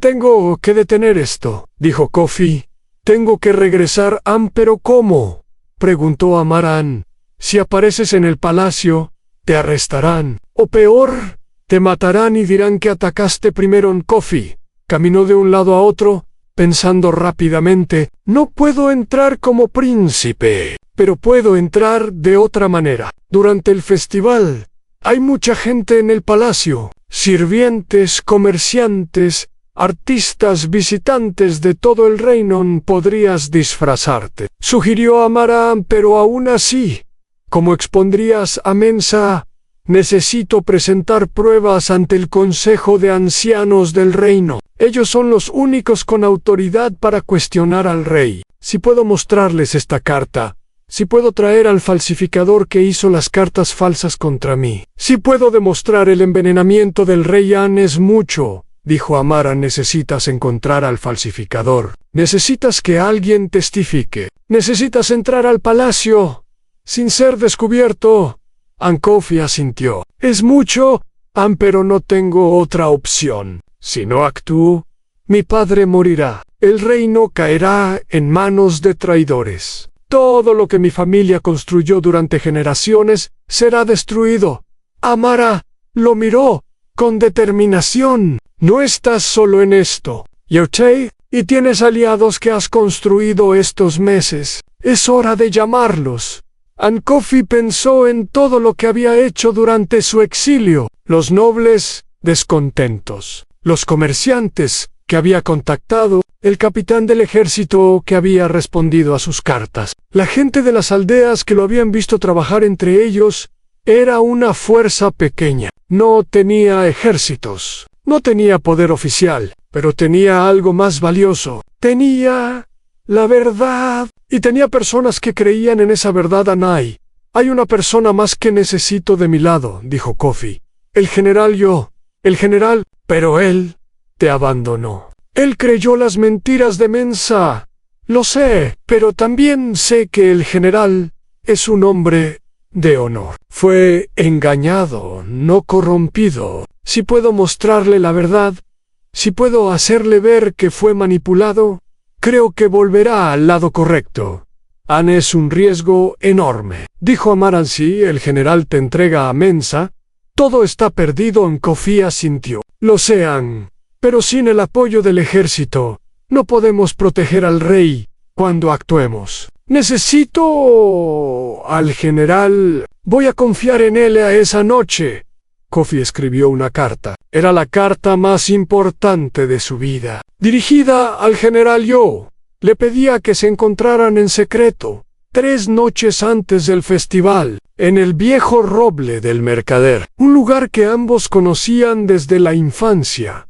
Tengo que detener esto, dijo Kofi. Tengo que regresar, pero ¿cómo?, preguntó Amaran. Si apareces en el palacio, te arrestarán. O peor, te matarán y dirán que atacaste primero en Kofi. Caminó de un lado a otro, pensando rápidamente, no puedo entrar como príncipe, pero puedo entrar de otra manera. Durante el festival, hay mucha gente en el palacio, sirvientes, comerciantes, artistas, visitantes de todo el reino. Podrías disfrazarte, sugirió Amaran, pero aún así, ¿cómo expondrías a Mensa? Necesito presentar pruebas ante el Consejo de Ancianos del Reino. Ellos son los únicos con autoridad para cuestionar al rey. Si puedo mostrarles esta carta, si puedo traer al falsificador que hizo las cartas falsas contra mí, si puedo demostrar el envenenamiento del rey An, es mucho, dijo Amaran. Necesitas encontrar al falsificador. Necesitas que alguien testifique. Necesitas entrar al palacio sin ser descubierto. Kofi asintió. Es mucho, pero no tengo otra opción. Si no actúo, mi padre morirá. El reino caerá en manos de traidores. Todo lo que mi familia construyó durante generaciones será destruido. Amara lo miró con determinación. No estás solo en esto, Yaochei, y tienes aliados que has construido estos meses. Es hora de llamarlos. Kofi pensó en todo lo que había hecho durante su exilio. Los nobles, descontentos. Los comerciantes, que había contactado. El capitán del ejército, que había respondido a sus cartas. La gente de las aldeas que lo habían visto trabajar entre ellos. Era una fuerza pequeña. No tenía ejércitos. No tenía poder oficial. Pero tenía algo más valioso. Tenía la verdad. Y tenía personas que creían en esa verdad. Hay una persona más que necesito de mi lado, dijo Kofi. El general Yo. El general, pero él te abandonó. Él creyó las mentiras de Mensa. Lo sé, pero también sé que el general es un hombre de honor. Fue engañado, no corrompido. Si puedo mostrarle la verdad, si puedo hacerle ver que fue manipulado, creo que volverá al lado correcto. An es un riesgo enorme, dijo Amaran. Si el general te entrega a Mensa, todo está perdido. Kofi asintió. Lo sé, An, pero sin el apoyo del ejército, no podemos proteger al rey cuando actuemos. Necesito al general. Voy a confiar en él esa noche. Kofi escribió una carta. Era la carta más importante de su vida. Dirigida al general Yo. Le pedía que se encontraran en secreto, 3 noches antes del festival, en el viejo roble del mercader, un lugar que ambos conocían desde la infancia.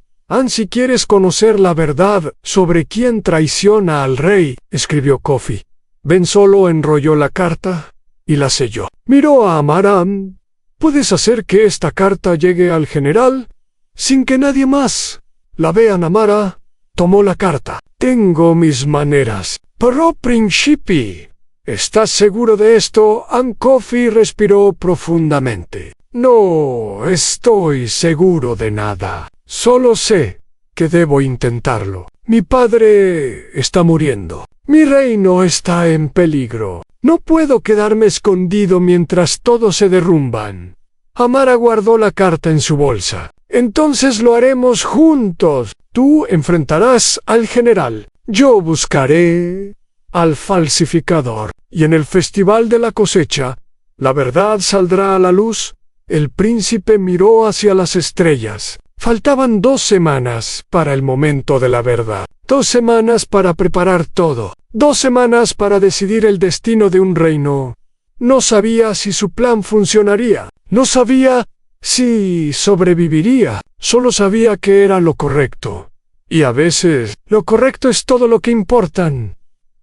Si quieres conocer la verdad sobre quién traiciona al rey, escribió Kofi. Ben solo enrolló la carta y la selló. Miró a Amaran. ¿Puedes hacer que esta carta llegue al general sin que nadie más la vea? Amara tomó la carta. Tengo mis maneras. Pero príncipe, ¿estás seguro de esto? Kofi respiró profundamente. No estoy seguro de nada. Solo sé que debo intentarlo. Mi padre está muriendo. Mi reino está en peligro. No puedo quedarme escondido mientras todos se derrumban. Amara guardó la carta en su bolsa. Entonces lo haremos juntos. Tú enfrentarás al general. Yo buscaré al falsificador. Y en el festival de la cosecha, la verdad saldrá a la luz. El príncipe miró hacia las estrellas. Faltaban 2 semanas para el momento de la verdad. 2 semanas para preparar todo. 2 semanas para decidir el destino de un reino. No sabía si su plan funcionaría. No sabía si sobreviviría. Solo sabía que era lo correcto. Y a veces, lo correcto es todo lo que importan.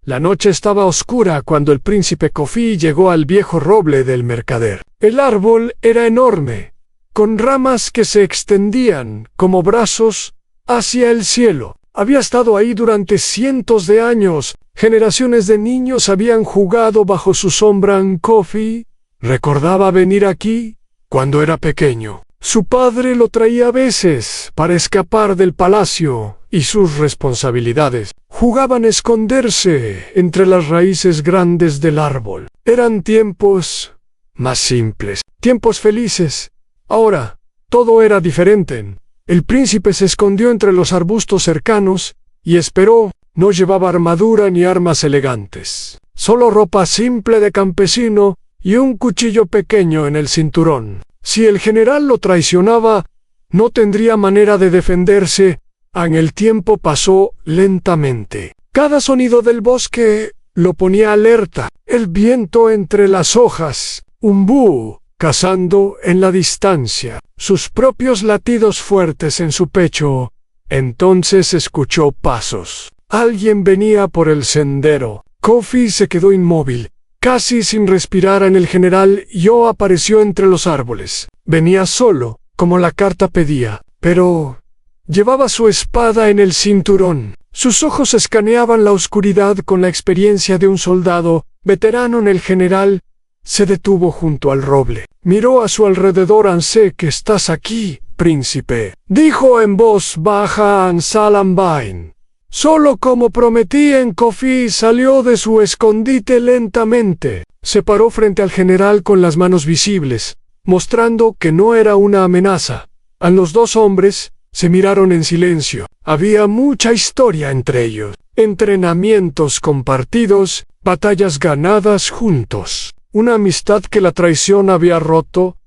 La noche estaba oscura cuando el príncipe Kofi llegó al viejo roble del mercader. El árbol era enorme, con ramas que se extendían como brazos hacia el cielo. Había estado ahí durante cientos de años. Generaciones de niños habían jugado bajo su sombra. Kofi recordaba venir aquí cuando era pequeño. Su padre lo traía a veces para escapar del palacio y sus responsabilidades. Jugaban a esconderse entre las raíces grandes del árbol. Eran tiempos más simples, tiempos felices. Ahora, todo era diferente. El príncipe se escondió entre los arbustos cercanos y esperó. No llevaba armadura ni armas elegantes, solo ropa simple de campesino y un cuchillo pequeño en el cinturón. Si el general lo traicionaba, no tendría manera de defenderse. El tiempo pasó lentamente. Cada sonido del bosque lo ponía alerta. El viento entre las hojas, un búho cazando en la distancia, sus propios latidos fuertes en su pecho. Entonces escuchó pasos. Alguien venía por el sendero. Kofi se quedó inmóvil, casi sin respirar. El general Yo apareció entre los árboles. Venía solo, como la carta pedía, pero llevaba su espada en el cinturón. Sus ojos escaneaban la oscuridad con la experiencia de un soldado veterano. El general se detuvo junto al roble. Miró a su alrededor. «Sé que estás aquí, príncipe», dijo en voz baja Ansalambain. Solo como prometí. Kofi salió de su escondite lentamente. Se paró frente al general con las manos visibles, mostrando que no era una amenaza. Los dos hombres se miraron en silencio. Había mucha historia entre ellos. Entrenamientos compartidos, batallas ganadas juntos. Una amistad que la traición había roto.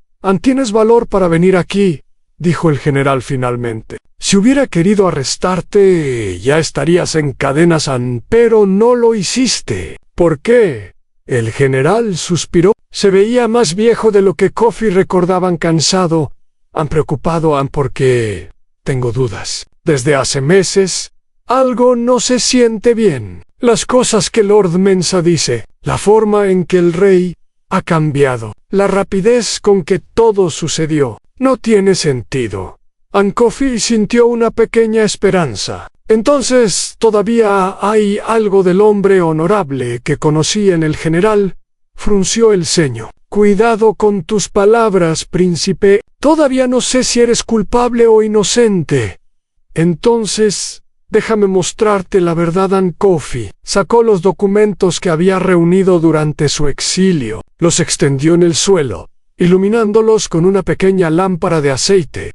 «Tienes valor para venir aquí», dijo el general finalmente. «Si hubiera querido arrestarte, ya estarías en cadenas, pero no lo hiciste». «¿Por qué?». El general suspiró. Se veía más viejo de lo que Kofi recordaba. Cansado, preocupado, porque tengo dudas. Desde hace meses, algo no se siente bien. Las cosas que Lord Mensa dice, la forma en que el rey ha cambiado, la rapidez con que todo sucedió, no tiene sentido. Kofi sintió una pequeña esperanza. Entonces, todavía hay algo del hombre honorable que conocí en el general. Frunció el ceño. «Cuidado con tus palabras, príncipe. Todavía no sé si eres culpable o inocente». «Entonces, déjame mostrarte la verdad». Kofi sacó los documentos que había reunido durante su exilio. Los extendió en el suelo, iluminándolos con una pequeña lámpara de aceite.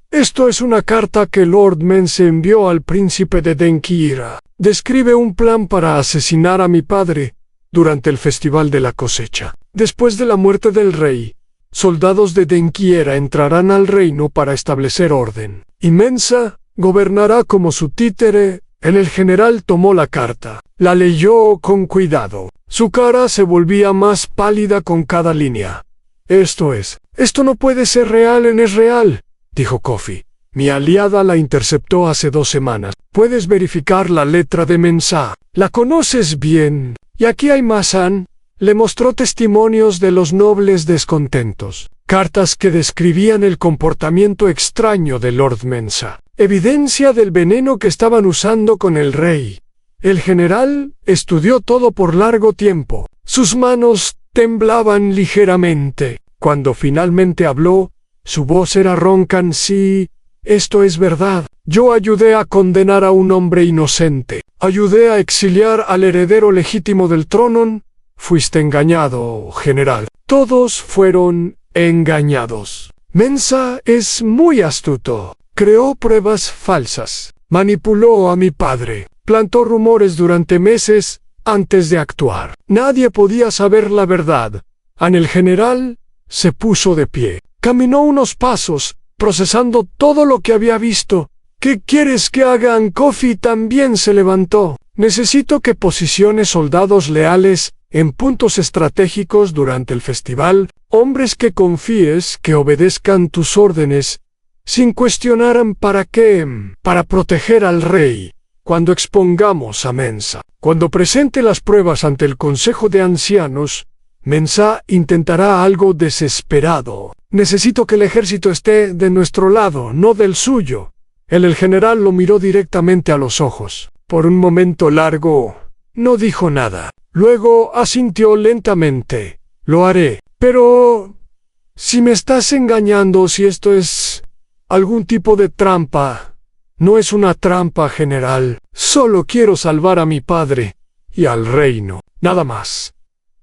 «Esto es una carta que Lord Mensa envió al príncipe de Denkyira. Describe un plan para asesinar a mi padre durante el festival de la cosecha. Después de la muerte del rey, soldados de Denkyira entrarán al reino para establecer orden, y Mensa gobernará como su títere». El general tomó la carta. La leyó con cuidado. Su cara se volvía más pálida con cada línea. «Esto no puede ser real. Es real», dijo Kofi. «Mi aliada la interceptó hace 2 semanas. Puedes verificar la letra de Mensa. La conoces bien. Y aquí hay más». Le mostró testimonios de los nobles descontentos. Cartas que describían el comportamiento extraño de Lord Mensa. Evidencia del veneno que estaban usando con el rey. El general estudió todo por largo tiempo. Sus manos temblaban ligeramente. Cuando finalmente habló, su voz era ronca. «Sí, esto es verdad. Yo ayudé a condenar a un hombre inocente. Ayudé a exiliar al heredero legítimo del trono. Fuiste engañado, general. Todos fueron engañados. Mensa es muy astuto. Creó pruebas falsas. Manipuló a mi padre. Plantó rumores durante meses antes de actuar. Nadie podía saber la verdad». El general se puso de pie. Caminó unos pasos, procesando todo lo que había visto. «¿Qué quieres que haga?». Kofi también se levantó. «Necesito que posiciones soldados leales en puntos estratégicos durante el festival, hombres que confíes, que obedezcan tus órdenes, sin cuestionar. ¿Para qué? Para proteger al rey. Cuando expongamos a Mensa, cuando presente las pruebas ante el Consejo de Ancianos, Mensa intentará algo desesperado. Necesito que el ejército esté de nuestro lado, no del suyo». El general lo miró directamente a los ojos. Por un momento largo, no dijo nada. Luego asintió lentamente. «Lo haré. Pero Si me estás engañando, si esto es algún tipo de trampa. No es una trampa, general. Solo quiero salvar a mi padre y al reino. Nada más.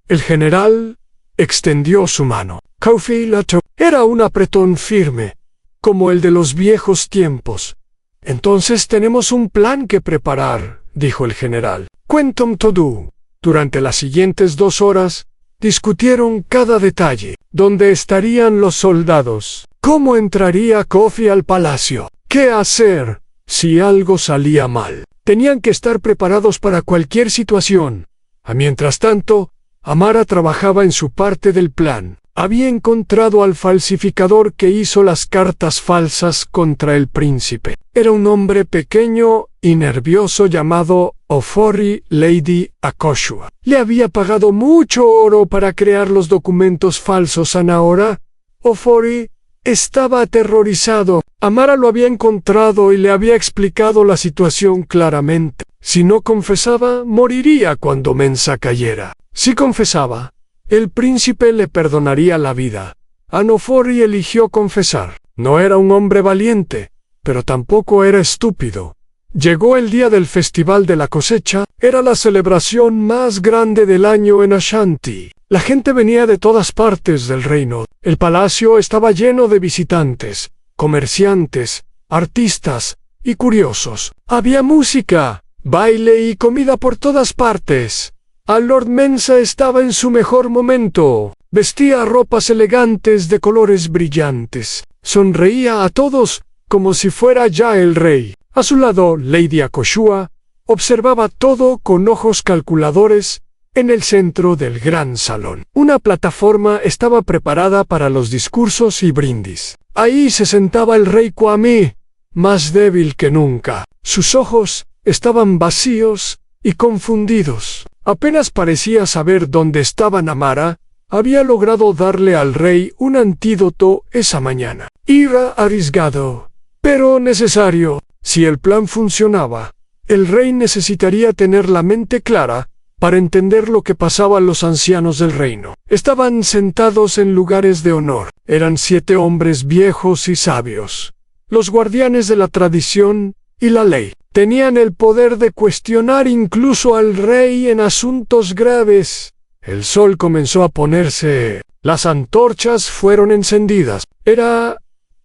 El general extendió su mano. Kofi la tomó. Era un apretón firme, como el de los viejos tiempos. Entonces tenemos un plan que preparar, dijo el general. Cuéntame todo. Durante las siguientes 2 horas, discutieron cada detalle. ¿Dónde estarían los soldados? ¿Cómo entraría Kofi al palacio? ¿Qué hacer si algo salía mal? Tenían que estar preparados para cualquier situación. Mientras tanto, Amara trabajaba en su parte del plan. Había encontrado al falsificador que hizo las cartas falsas contra el príncipe. Era un hombre pequeño y nervioso llamado Ofori Lady Akoshua. Le había pagado mucho oro para crear los documentos falsos. Ahora, Ofori estaba aterrorizado. Amara lo había encontrado y le había explicado la situación claramente. Si no confesaba, moriría cuando Mensa cayera. Si confesaba, el príncipe le perdonaría la vida. Ofori eligió confesar. No era un hombre valiente, pero tampoco era estúpido. Llegó el día del festival de la cosecha. Era la celebración más grande del año en Ashanti. La gente venía de todas partes del reino. El palacio estaba lleno de visitantes, comerciantes, artistas y curiosos. Había música, baile y comida por todas partes. Lord Mensa estaba en su mejor momento. Vestía ropas elegantes de colores brillantes. Sonreía a todos como si fuera ya el rey. A su lado, Lady Akoshua observaba todo con ojos calculadores en el centro del gran salón. Una plataforma estaba preparada para los discursos y brindis. Ahí se sentaba el rey Kwame, más débil que nunca. Sus ojos estaban vacíos y confundidos. Apenas parecía saber dónde estaba Amara. Había logrado darle al rey un antídoto esa mañana. Era arriesgado, pero necesario. Si el plan funcionaba, el rey necesitaría tener la mente clara para entender lo que pasaba a los ancianos del reino. Estaban sentados en lugares de honor. Eran 7 hombres viejos y sabios, los guardianes de la tradición y la ley. Tenían el poder de cuestionar incluso al rey en asuntos graves. El sol comenzó a ponerse. Las antorchas fueron encendidas. Era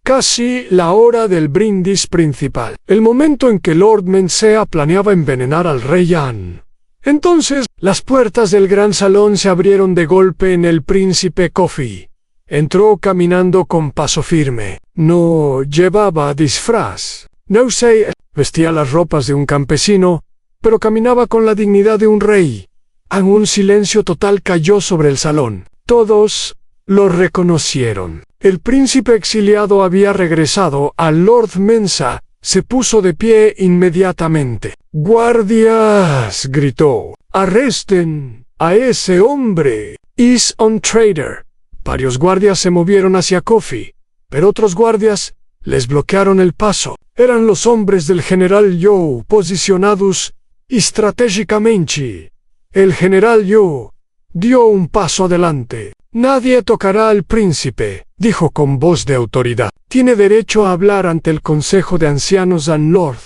casi la hora del brindis principal, el momento en que Lord Mensa planeaba envenenar al rey An. Entonces, las puertas del gran salón se abrieron de golpe en el príncipe Kofi. Entró caminando con paso firme. No llevaba disfraz. No sé, vestía las ropas de un campesino, pero caminaba con la dignidad de un rey. Un silencio total cayó sobre el salón. Todos lo reconocieron. El príncipe exiliado había regresado. Lord Mensa se puso de pie inmediatamente. «¡Guardias!», gritó. «¡Arresten a ese hombre! ¡Is on traitor!». Varios guardias se movieron hacia Kofi, pero otros guardias les bloquearon el paso. Eran los hombres del general Yo, posicionados estratégicamente. El general Yo dio un paso adelante. «Nadie tocará al príncipe», dijo con voz de autoridad. «Tiene derecho a hablar ante el Consejo de Ancianos Lord».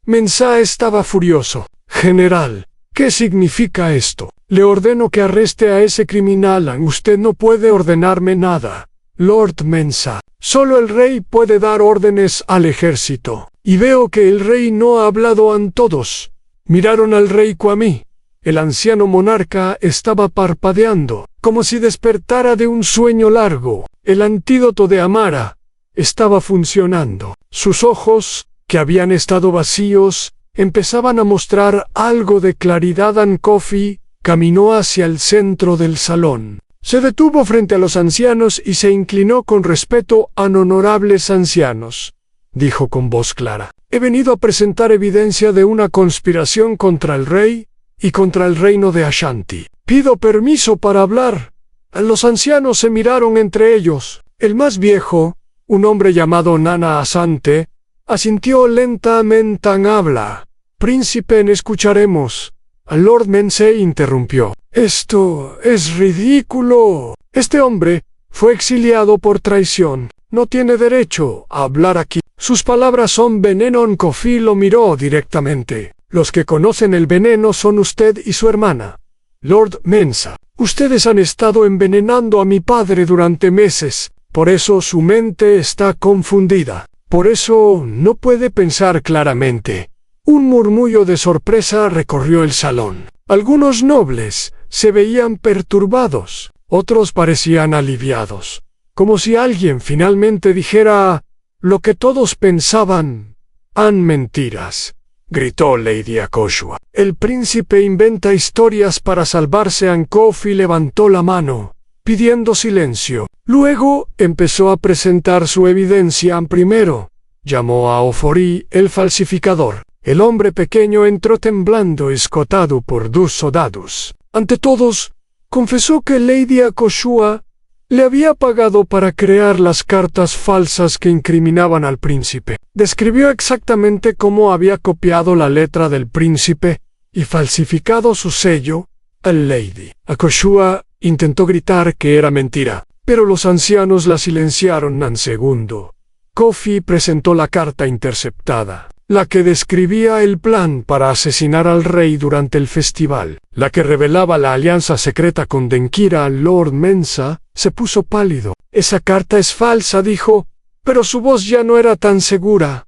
Mensa estaba furioso. «General, ¿qué significa esto? Le ordeno que arreste a ese criminal. Usted no puede ordenarme nada». «Lord Mensa, solo el rey puede dar órdenes al ejército. Y veo que el rey no ha hablado a todos». Miraron al rey Kwame. El anciano monarca estaba parpadeando, como si despertara de un sueño largo. El antídoto de Amara estaba funcionando. Sus ojos, que habían estado vacíos, empezaban a mostrar algo de claridad. Kofi caminó hacia el centro del salón. Se detuvo frente a los ancianos y se inclinó con respeto. «Honorables ancianos», dijo con voz clara, «he venido a presentar evidencia de una conspiración contra el rey y contra el reino de Ashanti. Pido permiso para hablar». Los ancianos se miraron entre ellos. El más viejo, un hombre llamado Nana Asante, asintió lentamente. «Habla, príncipe, escucharemos». Lord Mensa interrumpió. «Esto es ridículo». Este hombre, Fue exiliado por traición. No tiene derecho a hablar aquí. Sus palabras son veneno. Kofi lo miró directamente. Los que conocen el veneno son usted y su hermana, Lord Mensa. Ustedes han estado envenenando a mi padre durante meses. Por eso su mente está confundida. Por eso no puede pensar claramente. Un murmullo de sorpresa recorrió el salón. Algunos nobles se veían perturbados. Otros parecían aliviados. Como si alguien finalmente dijera lo que todos pensaban. «Han mentiras», gritó Lady Akoshua. «El príncipe inventa historias para salvarse». Kofi levantó la mano, pidiendo silencio. Luego empezó a presentar su evidencia. Primero, llamó a Ofori el falsificador. El hombre pequeño entró temblando, escoltado por 2 soldados. Ante todos, confesó que Lady Akoshua le había pagado para crear las cartas falsas que incriminaban al príncipe. Describió exactamente cómo había copiado la letra del príncipe y falsificado su sello al Lady Akoshua. Intentó gritar que era mentira, pero los ancianos la silenciaron. En segundo, Kofi presentó la carta interceptada, la que describía el plan para asesinar al rey durante el festival, la que revelaba la alianza secreta con Denkira. Lord Mensa se puso pálido. «Esa carta es falsa», dijo, pero su voz ya no era tan segura.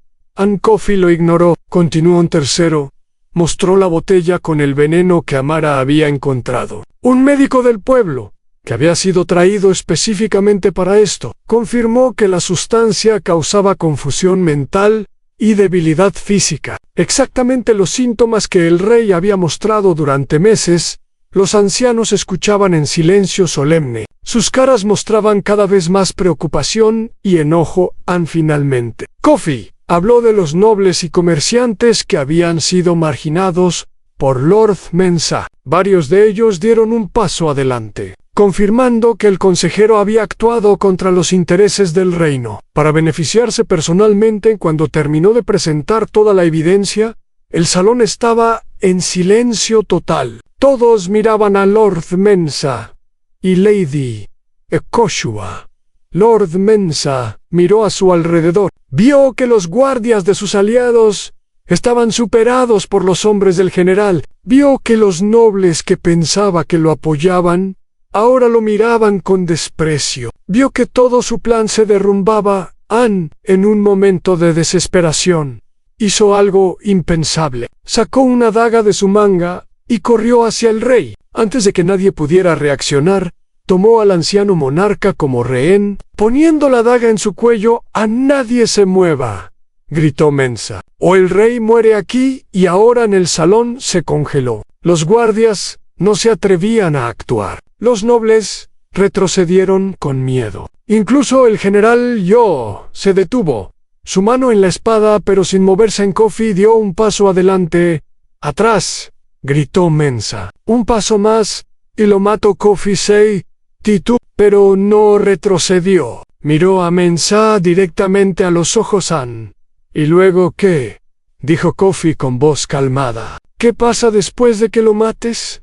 Kofi lo ignoró. Continuó. Un tercero mostró la botella con el veneno que Amara había encontrado. Un médico del pueblo, que había sido traído específicamente para esto, confirmó que la sustancia causaba confusión mental y debilidad física. Exactamente los síntomas que el rey había mostrado durante meses. Los ancianos escuchaban en silencio solemne. Sus caras mostraban cada vez más preocupación y enojo. Finalmente, Kofi habló de los nobles y comerciantes que habían sido marginados por Lord Mensa. Varios de ellos dieron un paso adelante, confirmando que el consejero había actuado contra los intereses del reino, para beneficiarse personalmente. Cuando terminó de presentar toda la evidencia, el salón estaba en silencio total. Todos miraban a Lord Mensa y Lady Akoshua. Lord Mensa miró a su alrededor. Vio que los guardias de sus aliados estaban superados por los hombres del general. Vio que los nobles que pensaba que lo apoyaban ahora lo miraban con desprecio. Vio que todo su plan se derrumbaba. En un momento de desesperación, hizo algo impensable. Sacó una daga de su manga y corrió hacia el rey. Antes de que nadie pudiera reaccionar, tomó al anciano monarca como rehén, poniendo la daga en su cuello. «A nadie se mueva», gritó Mensa, «o el rey muere aquí». Y ahora en el salón se congeló. Los guardias no se atrevían a actuar. Los nobles retrocedieron con miedo. Incluso el general Yo se detuvo, su mano en la espada, pero sin moverse. Kofi dio un paso adelante. «Atrás», gritó Mensa. «Un paso más y lo mato». Kofi se titubeó, pero no retrocedió. Miró a Mensa directamente a los ojos. «¿Y luego qué?», dijo Kofi con voz calmada. «¿Qué pasa después de que lo mates?».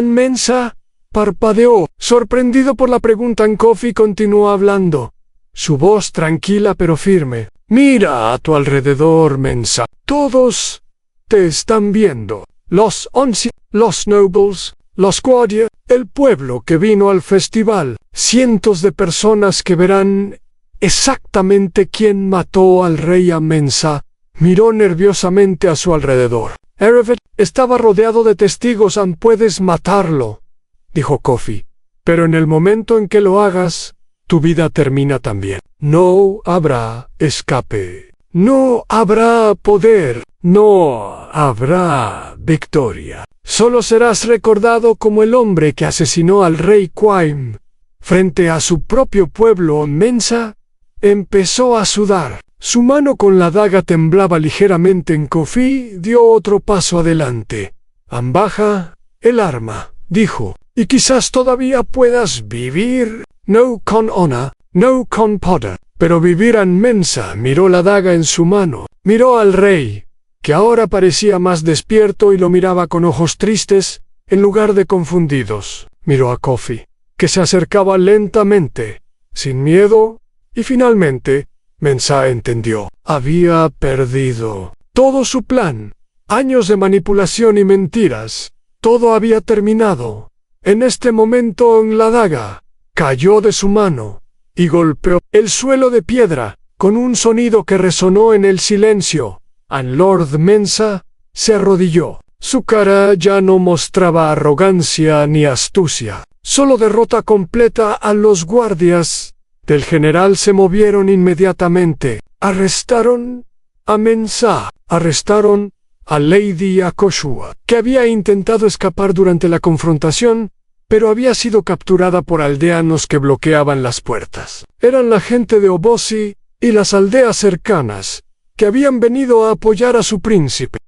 Mensa parpadeó, sorprendido por la pregunta. Kofi continuó hablando, su voz tranquila pero firme. «Mira a tu alrededor, Mensa. Todos te están viendo. Los los nobles, los guardias, el pueblo que vino al festival. Cientos de personas que verán exactamente quién mató al rey». Mensa miró nerviosamente a su alrededor. «Erevet estaba rodeado de testigos. Puedes matarlo», dijo Kofi, «pero en el momento en que lo hagas, tu vida termina también. No habrá escape. No habrá poder. No habrá victoria. Solo serás recordado como el hombre que asesinó al rey Quaim frente a su propio pueblo». Mensa empezó a sudar. Su mano con la daga temblaba ligeramente. Kofi dio otro paso adelante. «Baja el arma», dijo, «y quizás todavía puedas vivir. No con honor, no con poder, pero vivir». Mensa miró la daga en su mano. Miró al rey, que ahora parecía más despierto y lo miraba con ojos tristes en lugar de confundidos. Miró a Kofi, que se acercaba lentamente, sin miedo, y finalmente, Mensah entendió. Había perdido. Todo su plan, años de manipulación y mentiras, todo había terminado. En este momento la daga cayó de su mano y golpeó el suelo de piedra con un sonido que resonó en el silencio. And Lord Mensah se arrodilló. Su cara ya no mostraba arrogancia ni astucia, solo derrota completa. A los guardias del general se movieron inmediatamente. Arrestaron a Mensah, arrestaron a Lady Akoshua, que había intentado escapar durante la confrontación, pero había sido capturada por aldeanos que bloqueaban las puertas. Eran la gente de Obosi y las aldeas cercanas, que habían venido a apoyar a su príncipe.